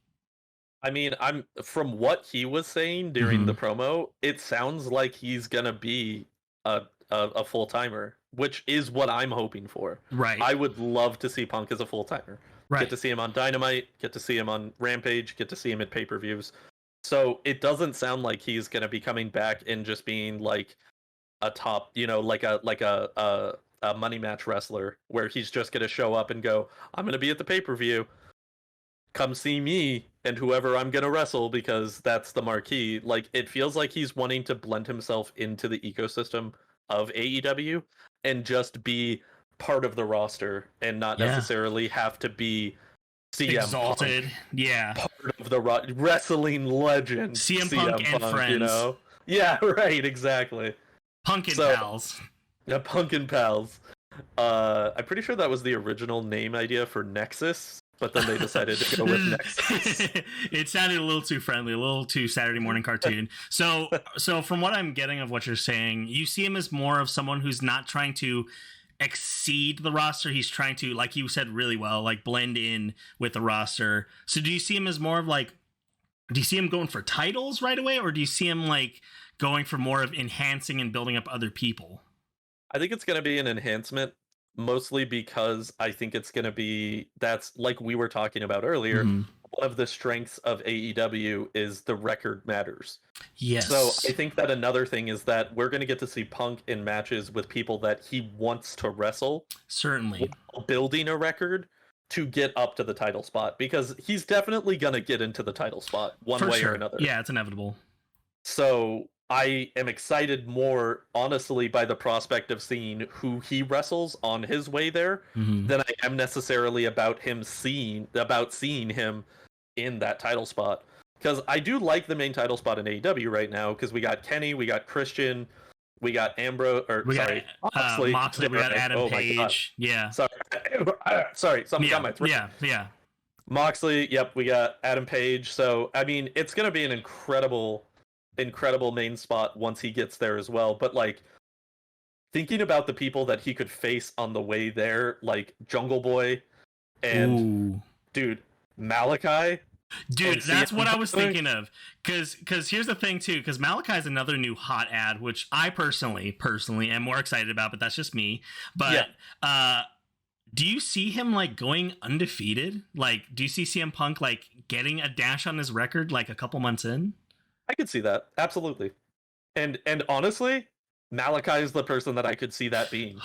I mean, I'm from what he was saying during the promo, it sounds like he's gonna be a full timer, which is what I'm hoping for. Right. I would love to see Punk as a full timer. Right. Get to see him on Dynamite, get to see him on Rampage, get to see him at pay-per-views. So it doesn't sound like he's gonna be coming back and just being like a top, like a money match wrestler where he's just gonna show up and go, I'm gonna be at the pay-per-view. Come see me and whoever I'm gonna wrestle because that's the marquee. Like, it feels like he's wanting to blend himself into the ecosystem of AEW and just be part of the roster and not necessarily have to be CM exalted. Punk, yeah, part of the wrestling legend CM Punk and friends. Yeah, right, exactly. Punk and pals. Yeah, Punk and pals. I'm pretty sure that was the original name idea for Nexus, but then they decided to go with Nexus. It sounded a little too friendly, a little too Saturday morning cartoon. So from what I'm getting of what you're saying, you see him as more of someone who's not trying to exceed the roster. He's trying to, like you said really well, like blend in with the roster. So do you see him as more of like, do you see him going for titles right away, or do you see him like going for more of enhancing and building up other people? I think it's going to be an enhancement, mostly because I think it's going to be, that's like we were talking about earlier, one of the strengths of AEW is the record matters. Yes. So I think that another thing is that we're going to get to see Punk in matches with people that he wants to wrestle. Certainly. Building a record to get up to the title spot, because he's definitely going to get into the title spot one way or another. Yeah, it's inevitable. So I am excited more, honestly, by the prospect of seeing who he wrestles on his way there than I am necessarily about seeing him in that title spot. Because I do like the main title spot in AEW right now, because we got Kenny, we got Christian, we got Ambrose, Moxley, we got Adam Page. Yeah. Sorry, something got my throat. Yeah. Moxley, yep, we got Adam Page. So, I mean, it's going to be an incredible main spot once he gets there as well. But, like, thinking about the people that he could face on the way there, like Jungle Boy and, dude, Malachi, Dude, that's what I was thinking of. Because here's the thing too. Because Malachi is another new hot ad, which I personally am more excited about. But that's just me. But do you see him like going undefeated? Like, do you see CM Punk like getting a dash on his record like a couple months in? I could see that, absolutely. And honestly, Malachi is the person that I could see that being.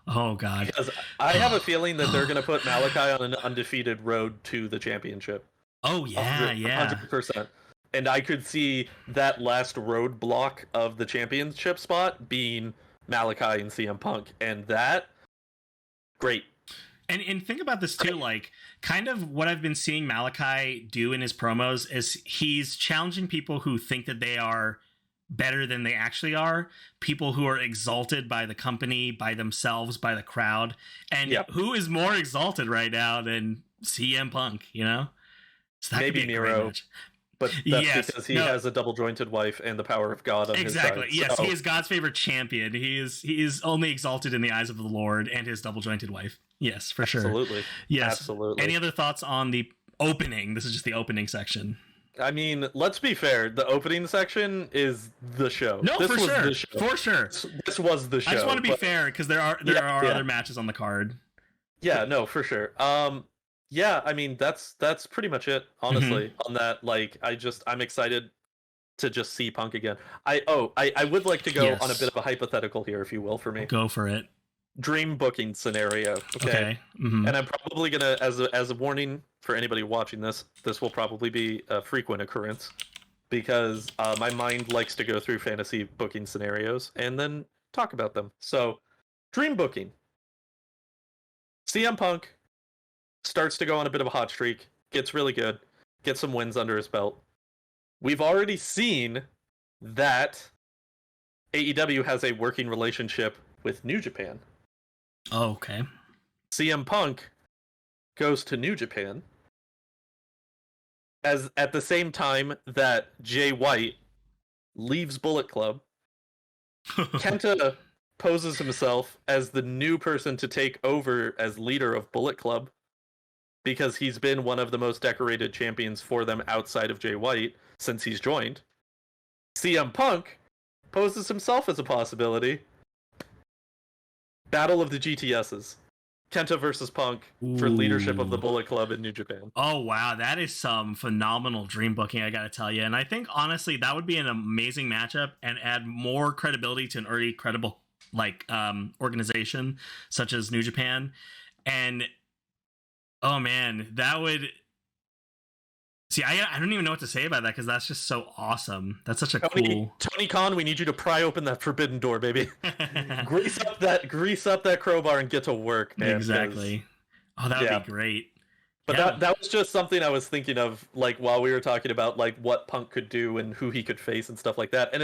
Oh God! Because I have a feeling that they're going to put Malachi on an undefeated road to the championship. Oh yeah, 100%. And I could see that last roadblock of the championship spot being Malachi and CM Punk, and that great. And think about this too, like kind of what I've been seeing Malachi do in his promos is he's challenging people who think that they are better than they actually are, people who are exalted by the company, by themselves, by the crowd. And who is more exalted right now than CM Punk, you know? So that maybe Miro, but that's because he has a double jointed wife and the power of God on his side. Exactly. Yes, he is God's favorite champion. He is only exalted in the eyes of the Lord and his double jointed wife. Yes, for sure. Absolutely. Yes. Absolutely. Any other thoughts on the opening? This is just the opening section. I mean, let's be fair. The opening section is the show. No, for sure. For sure. This was the show. I just want to be fair because there are other matches on the card. Yeah, no, for sure. Yeah, I mean that's pretty much it, honestly, on that. Like I'm excited to just see Punk again. I would like to go on a bit of a hypothetical here, if you will, for me. Go for it. Dream booking scenario. Okay. And I'm probably gonna, as a warning for anybody watching this will probably be a frequent occurrence because my mind likes to go through fantasy booking scenarios and then talk about them. So, dream booking. CM Punk starts to go on a bit of a hot streak, gets really good, gets some wins under his belt. We've already seen that AEW has a working relationship with New Japan. Oh, okay. CM Punk goes to New Japan at the same time that Jay White leaves Bullet Club. Kenta poses himself as the new person to take over as leader of Bullet Club because he's been one of the most decorated champions for them outside of Jay White since he's joined. CM Punk poses himself as a possibility. Battle of the GTSs. Kenta versus Punk for leadership of the Bullet Club in New Japan. Oh, wow. That is some phenomenal dream booking, I got to tell you. And I think, honestly, that would be an amazing matchup and add more credibility to an already credible organization such as New Japan. And, oh, man, that would... See, I don't even know what to say about that because that's just so awesome. That's such a cool... Tony Khan, we need you to pry open that forbidden door, baby. grease up that crowbar and get to work, man. Exactly. Oh, that would be great. But that was just something I was thinking of, like, while we were talking about, like, what Punk could do and who he could face and stuff like that. And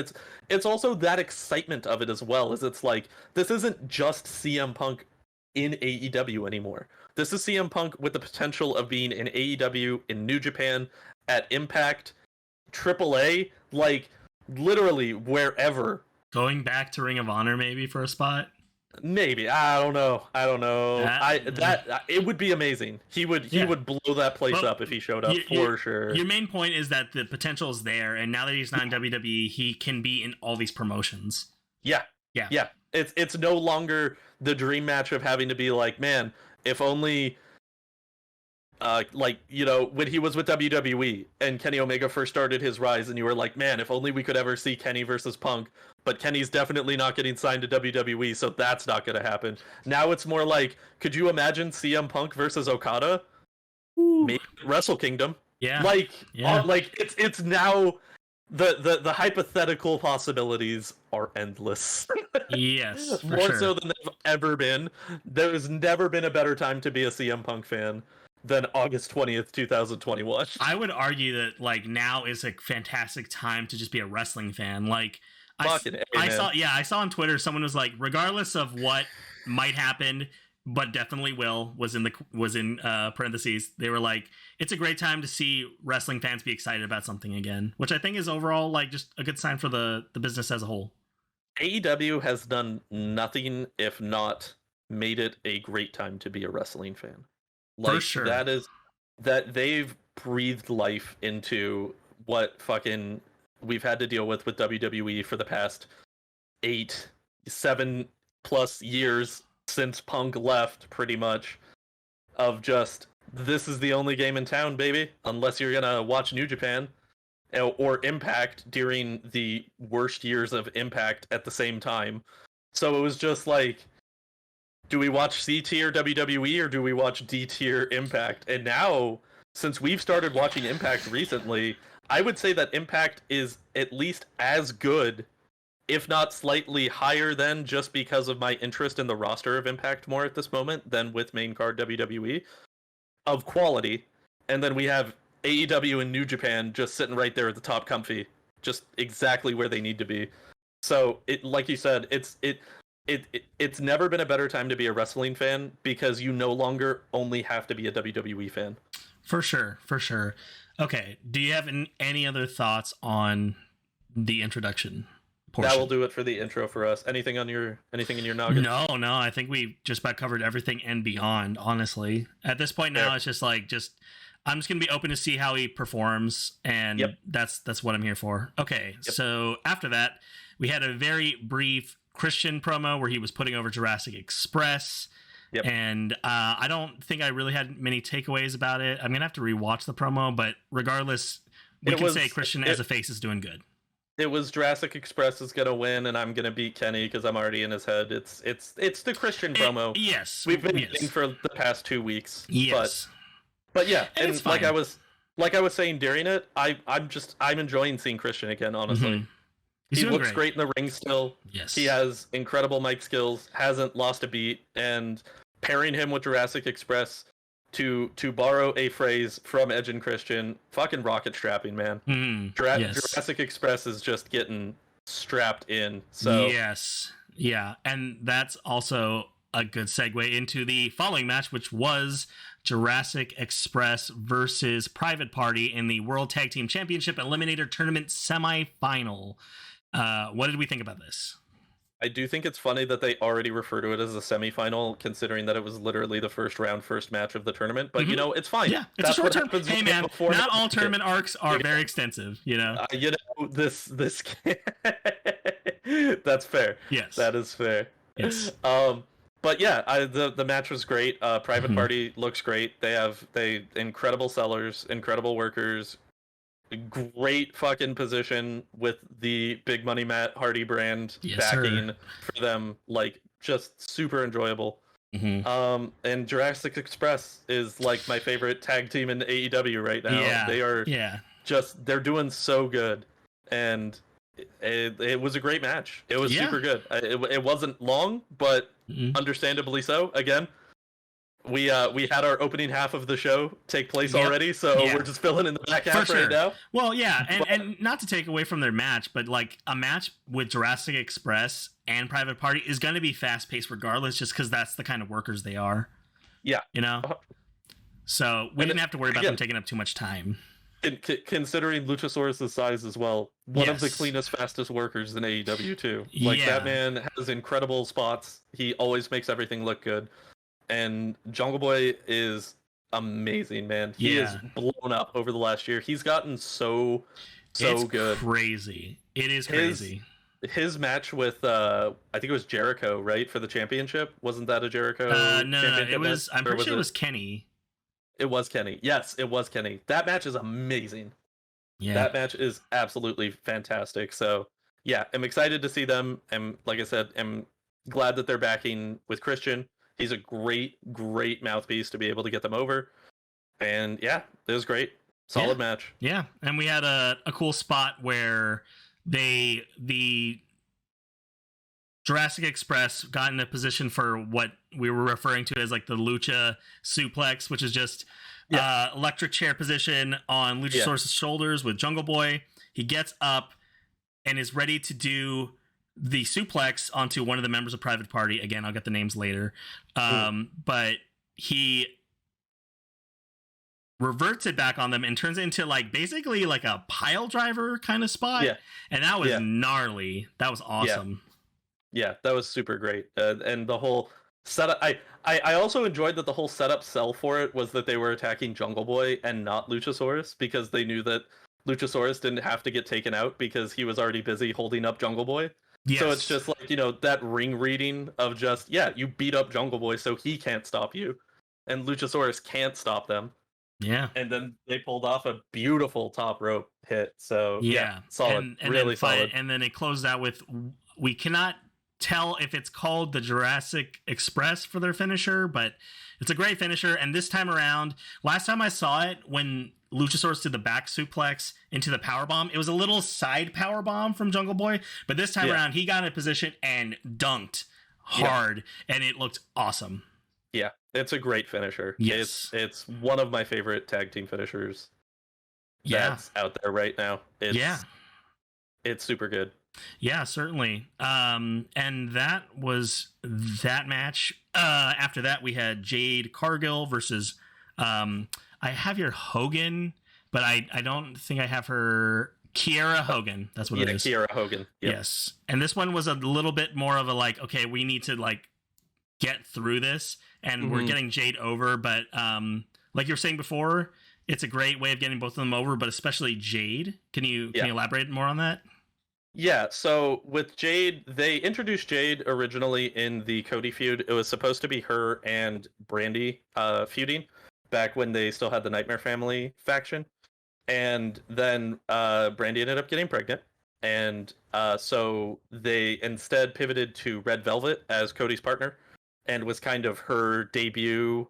it's also that excitement of it as well, as it's like, this isn't just CM Punk in AEW anymore. This is CM Punk with the potential of being in AEW, in New Japan, at Impact, AAA, like literally wherever. Going back to Ring of Honor maybe for a spot? Maybe. I don't know. It would be amazing. He would blow that place up if he showed up for sure. Your main point is that the potential is there, and now that he's not in WWE, he can be in all these promotions. Yeah. It's no longer the dream match of having to be like, man, if only, when he was with WWE and Kenny Omega first started his rise, and you were like, man, if only we could ever see Kenny versus Punk, but Kenny's definitely not getting signed to WWE, so that's not going to happen. Now it's more like, could you imagine CM Punk versus Okada? Maybe Wrestle Kingdom. Yeah. It's now... The hypothetical possibilities are endless. Yes, more so than they've ever been. There's never been a better time to be a CM Punk fan than August 20th, 2021. I would argue that like now is a fantastic time to just be a wrestling fan. Like I saw on Twitter someone was like, regardless of what might happen, but definitely was in parentheses. They were like, it's a great time to see wrestling fans be excited about something again, which I think is overall like just a good sign for the business as a whole. AEW has done nothing if not made it a great time to be a wrestling fan. Like, for sure. That they've breathed life into what fucking we've had to deal with WWE for the past 7+ years since Punk left, pretty much, of just, this is the only game in town, baby, unless you're gonna watch New Japan or Impact during the worst years of Impact at the same time. So it was just like, do we watch C tier WWE or do we watch D tier Impact? And now, since we've started watching Impact recently, I would say that Impact is at least as good, if not slightly higher than, just because of my interest in the roster of Impact more at this moment than with main card WWE, of quality. And then we have AEW and New Japan just sitting right there at the top, comfy, just exactly where they need to be. So it, like you said, it's never been a better time to be a wrestling fan, because you no longer only have to be a WWE fan. For sure, for sure. Okay, do you have any other thoughts on the introduction portion? That will do it for the intro for us. Anything in your noggin? No, I think we just about covered everything and beyond, honestly. At this point now, It's just like, I'm just gonna be open to see how he performs, and that's what I'm here for. Okay, so after that, we had a very brief Christian promo where he was putting over Jurassic Express. And I don't think I really had many takeaways about it. I'm gonna have to rewatch the promo, but regardless, we can say Christian as a face is doing good. It was Jurassic Express is gonna win, and I'm gonna beat Kenny because I'm already in his head. It's the Christian promo. Yes, we've been getting for the past 2 weeks. Yes, but yeah, and like I was saying during it, I'm enjoying seeing Christian again. Honestly. Mm-hmm. He looks great in the ring still. Yes. He has incredible mic skills, hasn't lost a beat, and pairing him with Jurassic Express, to borrow a phrase from Edge and Christian, fucking rocket strapping, man. Jurassic Express is just getting strapped in. So yes. Yeah, and that's also a good segue into the following match, which was Jurassic Express versus Private Party in the World Tag Team Championship Eliminator Tournament semifinal. What did we think about this? I do think it's funny that they already refer to it as a semifinal, considering that it was literally the first match of the tournament. But it's fine. Yeah, it's a short term. Hey man, not all tournament arcs are very extensive. This that's fair. Yes, that is fair. Yes. But yeah, the match was great. Private Party looks great. They incredible sellers, incredible workers. Great fucking position with the Big Money Matt Hardy brand backing for them, like, just super enjoyable. And Jurassic Express is like my favorite tag team in AEW right now. They are they're doing so good, and it was a great match. It was super good. It wasn't long, but understandably so. Again, we had our opening half of the show take place already, so we're just filling in the back half right now. Well, and not to take away from their match, but like a match with Jurassic Express and Private Party is going to be fast paced regardless, just because that's the kind of workers they are. Yeah, So we didn't have to worry about them taking up too much time. Considering Luchasaurus' size as well, one of the cleanest, fastest workers in AEW too. Like, that man has incredible spots. He always makes everything look good. And Jungle Boy is amazing, man. He is blown up over the last year. He's gotten so good. Crazy. It is crazy. His match with I think it was Jericho, right, for the championship. Wasn't that a Jericho? No. It was. I'm pretty sure it was Kenny. It was Kenny. Yes, it was Kenny. That match is amazing. Yeah, that match is absolutely fantastic. So yeah, I'm excited to see them. And like I said, I'm glad that they're backing with Christian. He's a great mouthpiece to be able to get them over. And yeah, it was great. Solid match. Yeah. And we had a cool spot where the Jurassic Express got in a position for what we were referring to as like the Lucha suplex, which is just electric chair position on Luchasaurus' shoulders with Jungle Boy. He gets up and is ready to do the suplex onto one of the members of Private Party. Again, I'll get the names later. But he reverts it back on them and turns it into like basically like a pile driver kind of spot. Yeah. And that was gnarly. That was awesome. Yeah, that was super great. And the whole setup. I also enjoyed that the whole setup sell for it was that they were attacking Jungle Boy and not Luchasaurus, because they knew that Luchasaurus didn't have to get taken out because he was already busy holding up Jungle Boy. Yes. So it's just like, that ring reading of just, yeah, you beat up Jungle Boy so he can't stop you. And Luchasaurus can't stop them. Yeah. And then they pulled off a beautiful top rope hit. So yeah, solid, and really solid. And then it closed out with, we cannot tell if it's called the Jurassic Express for their finisher, but it's a great finisher. And this time around, last time I saw it, when Luchasaurus did the back suplex into the powerbomb, it was a little side powerbomb from Jungle Boy, but this time around he got in a position and dunked hard, and it looked awesome. Yeah, it's a great finisher. Yes. It's one of my favorite tag team finishers that's out there right now. It's super good. Yeah, certainly. And that was that match. After that, we had Jade Cargill versus, I have your Hogan, but I don't think I have her. Kiera Hogan. That's what it is. Kiera Hogan. Yep. Yes. And this one was a little bit more of a like, okay, we need to like get through this, and we're getting Jade over. But like you were saying before, it's a great way of getting both of them over, but especially Jade. Can you elaborate more on that? Yeah, so with Jade, they introduced Jade originally in the Cody feud. It was supposed to be her and Brandy feuding back when they still had the Nightmare Family faction. And then Brandy ended up getting pregnant. And so they instead pivoted to Red Velvet as Cody's partner, and was kind of her debut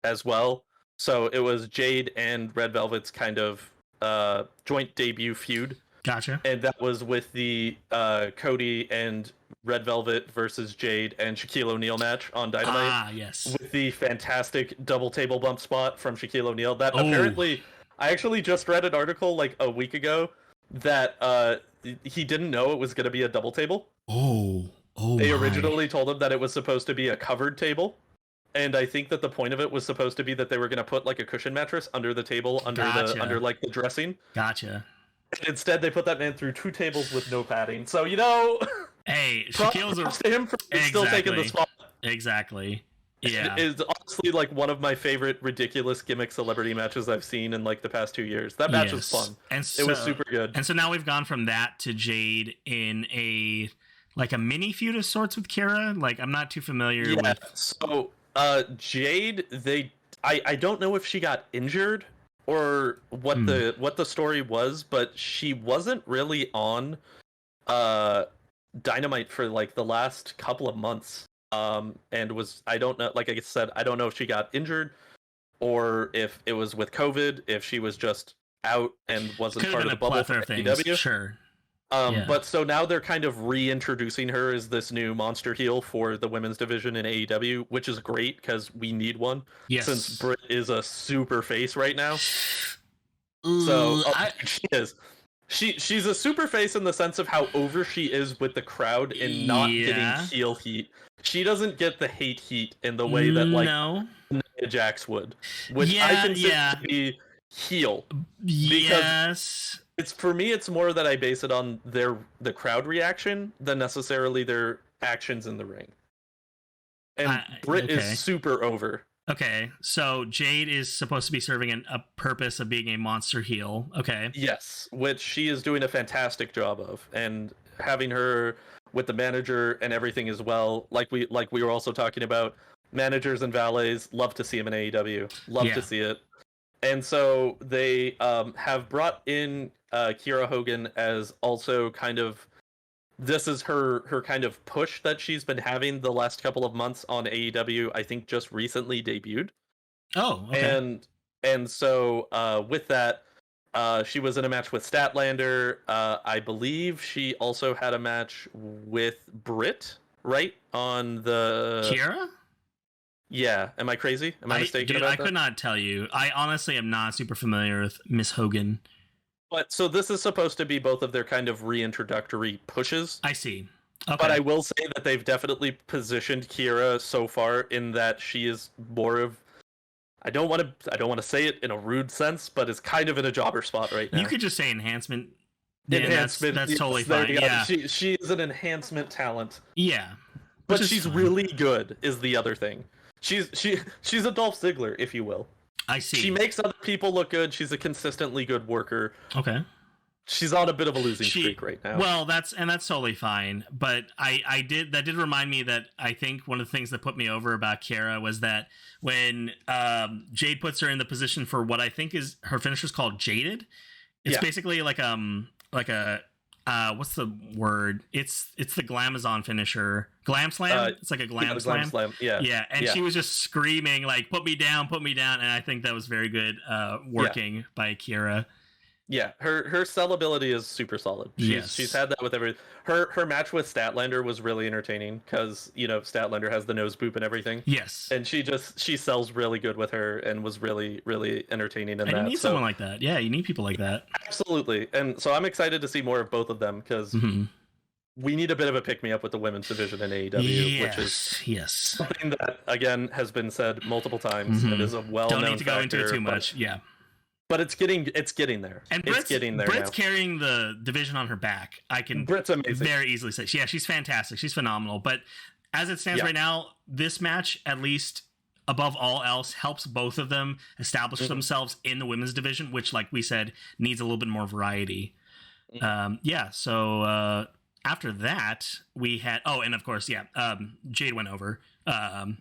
as well. So it was Jade and Red Velvet's kind of joint debut feud. Gotcha. And that was with the Cody and Red Velvet versus Jade and Shaquille O'Neal match on Dynamite. Ah, yes. With the fantastic double table bump spot from Shaquille O'Neal. That apparently, I actually just read an article like a week ago that he didn't know it was going to be a double table. They originally told him that it was supposed to be a covered table. And I think that the point of it was supposed to be that they were going to put like a cushion mattress under the table, under like the dressing. Gotcha. Instead, they put that man through two tables with no padding. So, hey, Shaquille's to him for still taking the spot. Exactly. Yeah. It is honestly like one of my favorite ridiculous gimmick celebrity matches I've seen in like the past 2 years. That match was fun. And it was super good. And so now we've gone from that to Jade in a mini feud of sorts with Kira. Like, I'm not too familiar with. So Jade, I don't know if she got injured or what the story was, but she wasn't really on Dynamite for like the last couple of months. And I don't know, like I said, I don't know if she got injured or if it was with COVID, if she was just out and wasn't part of the bubble for AEW. Sure. But so now they're kind of reintroducing her as this new monster heel for the women's division in AEW, which is great because we need one. Yes. Since Britt is a super face right now. She is. She's a super face in the sense of how over she is with the crowd and not getting heel heat. She doesn't get the hate heat in the way that like Nia Jax would, which I consider to be heel. Yes. For me, it's more that I base it on the crowd reaction than necessarily their actions in the ring. And Britt is super over. Okay, so Jade is supposed to be serving a purpose of being a monster heel. Okay. Yes, which she is doing a fantastic job of, and having her with the manager and everything as well. Like we were also talking about, managers and valets love to see him in AEW. Love to see it. And so they have brought in Kiera Hogan as also kind of, this is her kind of push that she's been having the last couple of months on AEW. I think just recently debuted. Oh, okay. And so with that, she was in a match with Statlander. I believe she also had a match with Britt, right? On the Kiera? Yeah. Am I crazy? Am I mistaken about that? I could not tell you. I honestly am not super familiar with Miss Hogan. But so this is supposed to be both of their kind of reintroductory pushes. I see. Okay. But I will say that they've definitely positioned Kiera so far in that she is more of, I don't want to say it in a rude sense, but is kind of in a jobber spot right now. You could just say enhancement. Enhancement. That's totally fine. Yeah. She is an enhancement talent. Yeah. but she's really good is the other thing. She's a Dolph Ziggler, if you will. I see. She makes other people look good. She's a consistently good worker. Okay. She's on a bit of a losing streak right now. Well, that's totally fine. But that did remind me that I think one of the things that put me over about Kiera was that when Jade puts her in the position for what I think is her finisher's called Jaded. It's basically like a what's the word? It's the Glamazon finisher. Glam Slam? It's like a Glam Slam. Yeah. And she was just screaming like, put me down. And I think that was very good working by Kiera. Yeah, her sellability is super solid. She's had that with every her match with Statlander was really entertaining because Statlander has the nose boop and everything. Yes, and she sells really good with her and was really entertaining in that. You need someone like that. Yeah, you need people like that. Absolutely, and so I'm excited to see more of both of them because we need a bit of a pick me up with the women's division in AEW, which is something that again has been said multiple times. It is a well-known Don't need to go into it too much. But it's getting there. And Britt's carrying the division on her back. Britt's amazing. Very easily say. Yeah, she's fantastic. She's phenomenal. But as it stands right now, this match, at least above all else, helps both of them establish themselves in the women's division, which, like we said, needs a little bit more variety. So after that, we had... Oh, and of course, Jade went over. In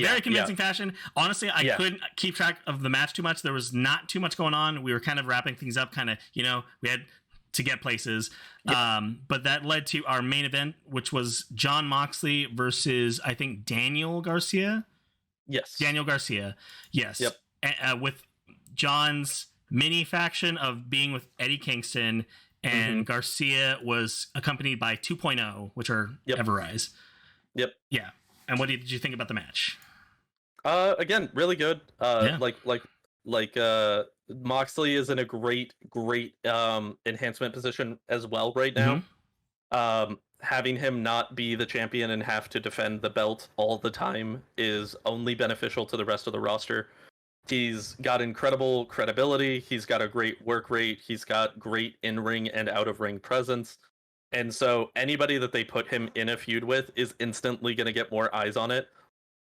very convincing fashion. Honestly, I couldn't keep track of the match too much. There was not too much going on. We were kind of wrapping things up, we had to get places. But that led to our main event, which was Jon Moxley versus, I think, Daniel Garcia. Daniel Garcia. Yes. Yep. With John's mini faction of being with Eddie Kingston, and Garcia was accompanied by 2.0, which are Everrise. Yep. Yeah. And what did you think about the match? Again, really good. Moxley is in a great enhancement position as well right now. Having him not be the champion and have to defend the belt all the time is only beneficial to the rest of the roster. He's got incredible credibility. He's got a great work rate. He's got great in-ring and out-of-ring presence. And so anybody that they put him in a feud with is instantly going to get more eyes on it,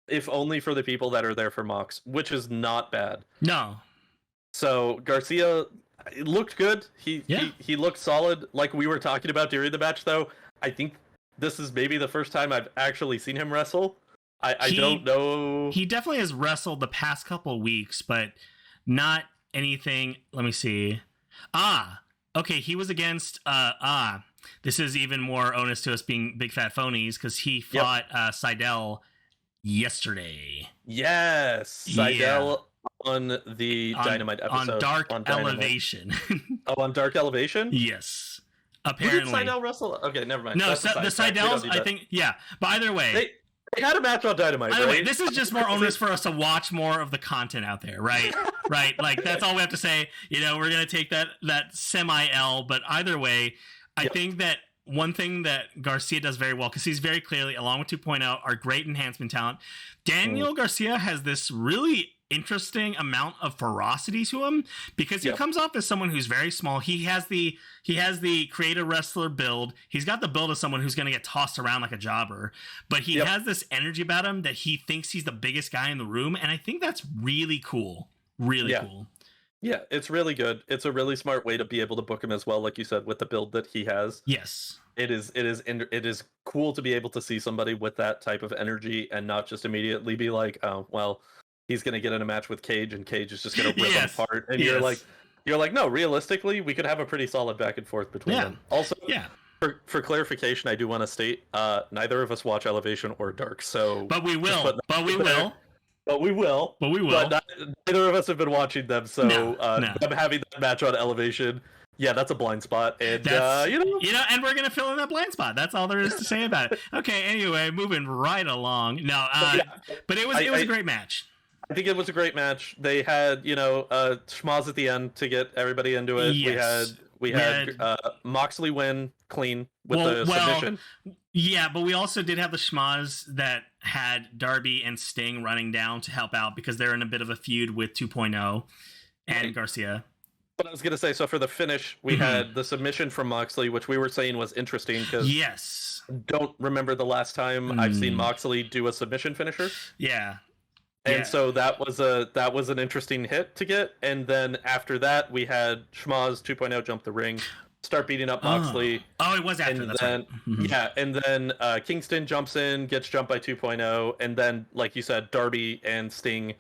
if only for the people that are there for Mox, which is not bad. No. So Garcia looked good. He looked solid. Like we were talking about during the match, though, I think this is maybe the first time I've actually seen him wrestle. I don't know. He definitely has wrestled the past couple weeks, but not anything. Let me see. Okay. He was against, this is even more onus to us being big fat phonies because he fought Seidel yesterday. Yes. Seidel on the Dynamite episode. On Dark Elevation. On Dark Elevation? Yes. Apparently. Who did Seidel wrestle? Okay, never mind. No, the Seidels, I think, But either way. They had a match on Dynamite, Either right? way, this is just more onus for us to watch more of the content out there, right? Right? Like, that's all we have to say. We're going to take that semi-L, but either way, I think that one thing that Garcia does very well, because he's very clearly, along with 2.0, are great enhancement talent. Daniel Garcia has this really interesting amount of ferocity to him because he comes off as someone who's very small. He has the creative wrestler build. He's got the build of someone who's going to get tossed around like a jobber, but he has this energy about him that he thinks he's the biggest guy in the room, and I think that's really cool. Really cool. Yeah, it's really good. It's a really smart way to be able to book him as well, like you said, with the build that he has. Yes. It is cool to be able to see somebody with that type of energy and not just immediately be like, oh, well, he's going to get in a match with Cage and Cage is just going to rip him apart. And you're like, no, realistically, we could have a pretty solid back and forth between them. Also, for clarification, I do want to state, neither of us watch Elevation or Dark, so... But we will. But we will. But neither of us have been watching them, so them having that match on Elevation, that's a blind spot, and and we're gonna fill in that blind spot. That's all there is to say about it. Okay, anyway, moving right along. No, but it was a great match. I think it was a great match. They had schmoz at the end to get everybody into it. Yes. We had Moxley win clean with the submission. Yeah, but we also did have the schmoz that had Darby and Sting running down to help out because they're in a bit of a feud with 2.0 and Garcia. But I was gonna say, so for the finish, we had the submission from Moxley, which we were saying was interesting because Yes. don't remember the last time I've seen Moxley do a submission finisher. Yeah. And so that was an interesting hit to get. And then after that, we had Schmaz 2.0 jump the ring, start beating up Moxley. Oh, it was after that. Then, yeah, and then Kingston jumps in, gets jumped by 2.0, and then, like you said, Darby and Sting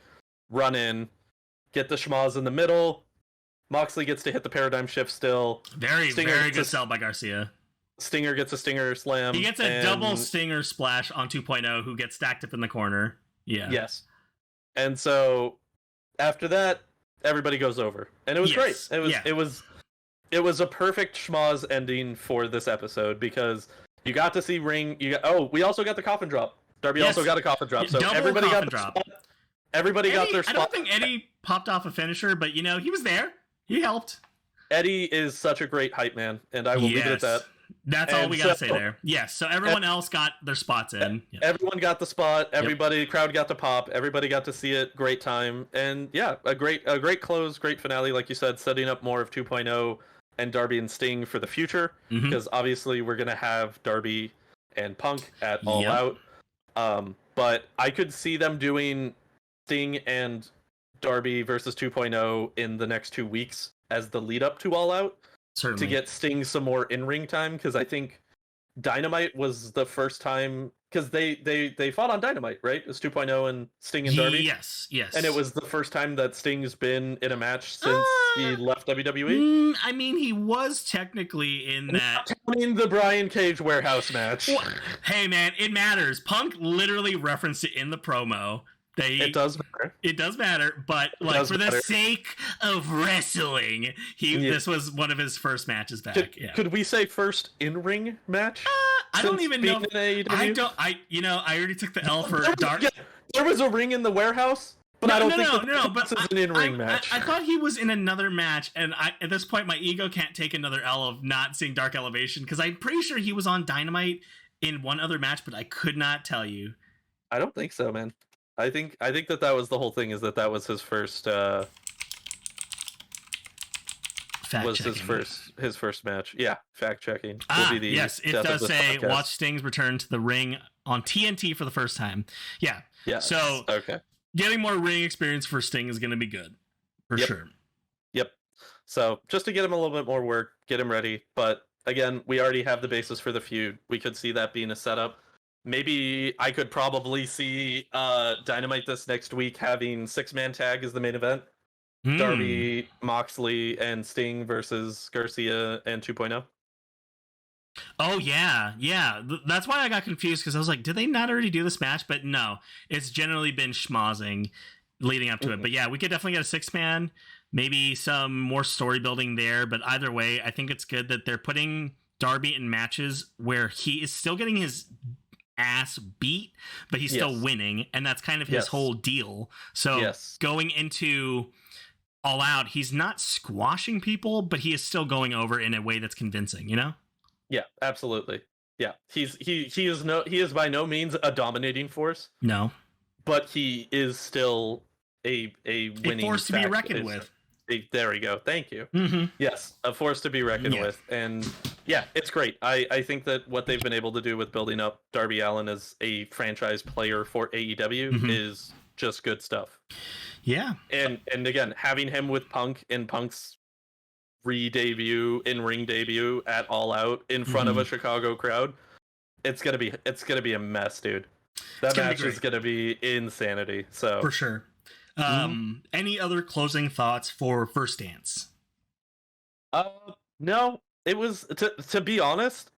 run in, get the Schmaz in the middle. Moxley gets to hit the paradigm shift still. Very good sell by Garcia. Stinger gets a Stinger slam. He gets a double Stinger splash on 2.0, who gets stacked up in the corner. Yeah. Yes. And so after that, everybody goes over, and it was great. It was a perfect schmoz ending for this episode because you got to see Ring. We also got the coffin drop. Darby also got a coffin drop. So double everybody got drop. Spot. Everybody got their spot. I don't think Eddie popped off a finisher, but he was there. He helped. Eddie is such a great hype man, and I will leave it at that. That's all we gotta say there. Yes, so everyone else got their spots in. Yep. Everyone got the spot. Everybody, crowd got to pop. Everybody got to see it. Great time, and yeah, a great close, great finale, like you said, setting up more of 2.0 and Darby and Sting for the future, because obviously we're gonna have Darby and Punk at All Out. But I could see them doing Sting and Darby versus 2.0 in the next 2 weeks as the lead up to All Out. Certainly. To get Sting some more in-ring time, because I think Dynamite was the first time, because they fought on Dynamite, right? It was 2.0 and Sting and Darby. Yes. And it was the first time that Sting's been in a match since he left WWE. I mean, he was technically in that. I mean, the Brian Cage warehouse match. Well, hey, man, it matters. Punk literally referenced it in the promo. It does matter. It does matter, but the sake of wrestling, this was one of his first matches back. Could we say first in-ring match? I don't even know. I already took the L for Dark. There was a ring in the warehouse, but I don't think this is an in-ring match. I thought he was in another match, and at this point, my ego can't take another L of not seeing Dark Elevation, because I'm pretty sure he was on Dynamite in one other match, but I could not tell you. I don't think so, man. I think that was the whole thing, is that was his first his first match. Yeah, fact checking. Yes, it does say podcast. Watch Sting's return to the ring on TNT for the first time. Yeah. So getting more ring experience for Sting is going to be good for sure. Yep. So just to get him a little bit more work, get him ready. But again, we already have the basis for the feud. We could see that being a setup. Maybe I could probably see Dynamite this next week having 6-man tag as the main event. Darby, Moxley, and Sting versus Garcia and 2.0. Oh, yeah. That's why I got confused, because I was like, did they not already do this match? But no, it's generally been schmozzing leading up to it. But yeah, we could definitely get a 6-man, maybe some more story building there. But either way, I think it's good that they're putting Darby in matches where he is still getting his ass beat, but he's still winning, and that's kind of his whole deal. So going into All Out, he's not squashing people, but he is still going over in a way that's convincing, Yeah, absolutely. Yeah, he is by no means a dominating force. No, but he is still a winning force to be reckoned with. There we go. Thank you. Yes, a force to be reckoned with. And yeah, it's great. I think that what they've been able to do with building up Darby Allin as a franchise player for AEW is just good stuff. Yeah. And again, having him with Punk in Punk's re-debut, in-ring debut at All Out in front of a Chicago crowd, it's gonna be a mess, dude. That match is gonna be insanity. So for sure. Any other closing thoughts for First Dance? No, it was, to be honest,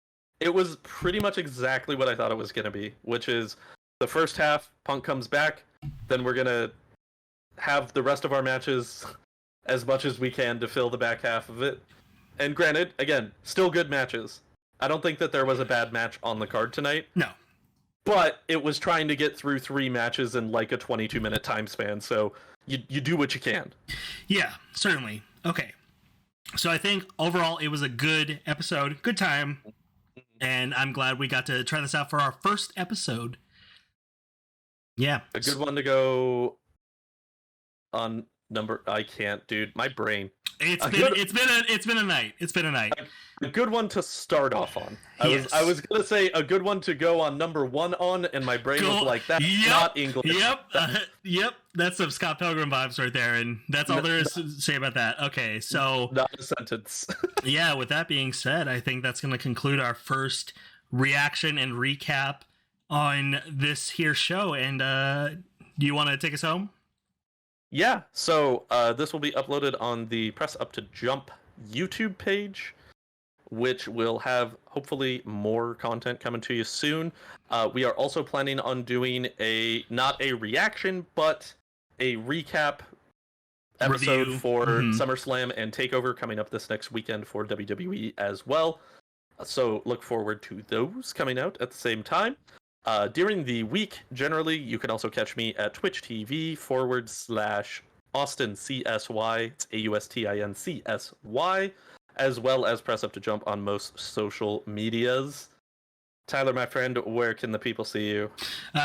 it was pretty much exactly what I thought it was going to be, which is the first half, Punk comes back, then we're going to have the rest of our matches as much as we can to fill the back half of it. And granted, again, still good matches. I don't think that there was a bad match on the card tonight. No. But it was trying to get through 3 matches in like a 22-minute time span, so you do what you can. Yeah, certainly. Okay. So I think overall it was a good episode, good time, and I'm glad we got to try this out for our first episode. Yeah. A good one to go on number... I can't, dude. My brain. It's been a night. It's been a night. A good one to start off on. Yes. I was gonna say a good one to go on number 1 on, and my brain was like, that's not English. Yep. That's some Scott Pilgrim vibes right there, and that's all there is to say about that. Okay, so not a sentence. Yeah, with that being said, I think that's going to conclude our first reaction and recap on this here show. And do you want to take us home? Yeah, so this will be uploaded on the Press Up to Jump YouTube page, which will have hopefully more content coming to you soon. We are also planning on doing not a reaction, but a recap episode Review. for SummerSlam and TakeOver coming up this next weekend for WWE as well. So look forward to those coming out at the same time. During the week, generally, you can also catch me at Twitch TV /AustinCSY. It's AustinCSY, as well as Press Up to Jump on most social medias. Tyler, my friend, where can the people see you?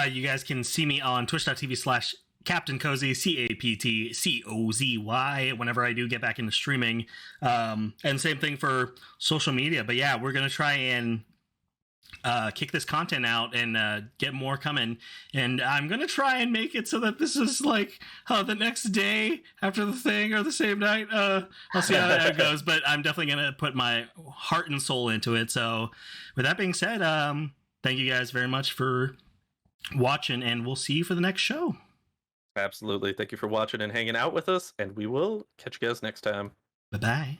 You guys can see me on twitch.tv Captain Cozy, CaptainCozy, whenever I do get back into streaming. And same thing for social media. But yeah, we're going to try and kick this content out and get more coming. And I'm going to try and make it so that this is like the next day after the thing or the same night. I'll see how that goes. But I'm definitely going to put my heart and soul into it. So with that being said, thank you guys very much for watching, and we'll see you for the next show. Absolutely. Thank you for watching and hanging out with us, and we will catch you guys next time. Bye-bye.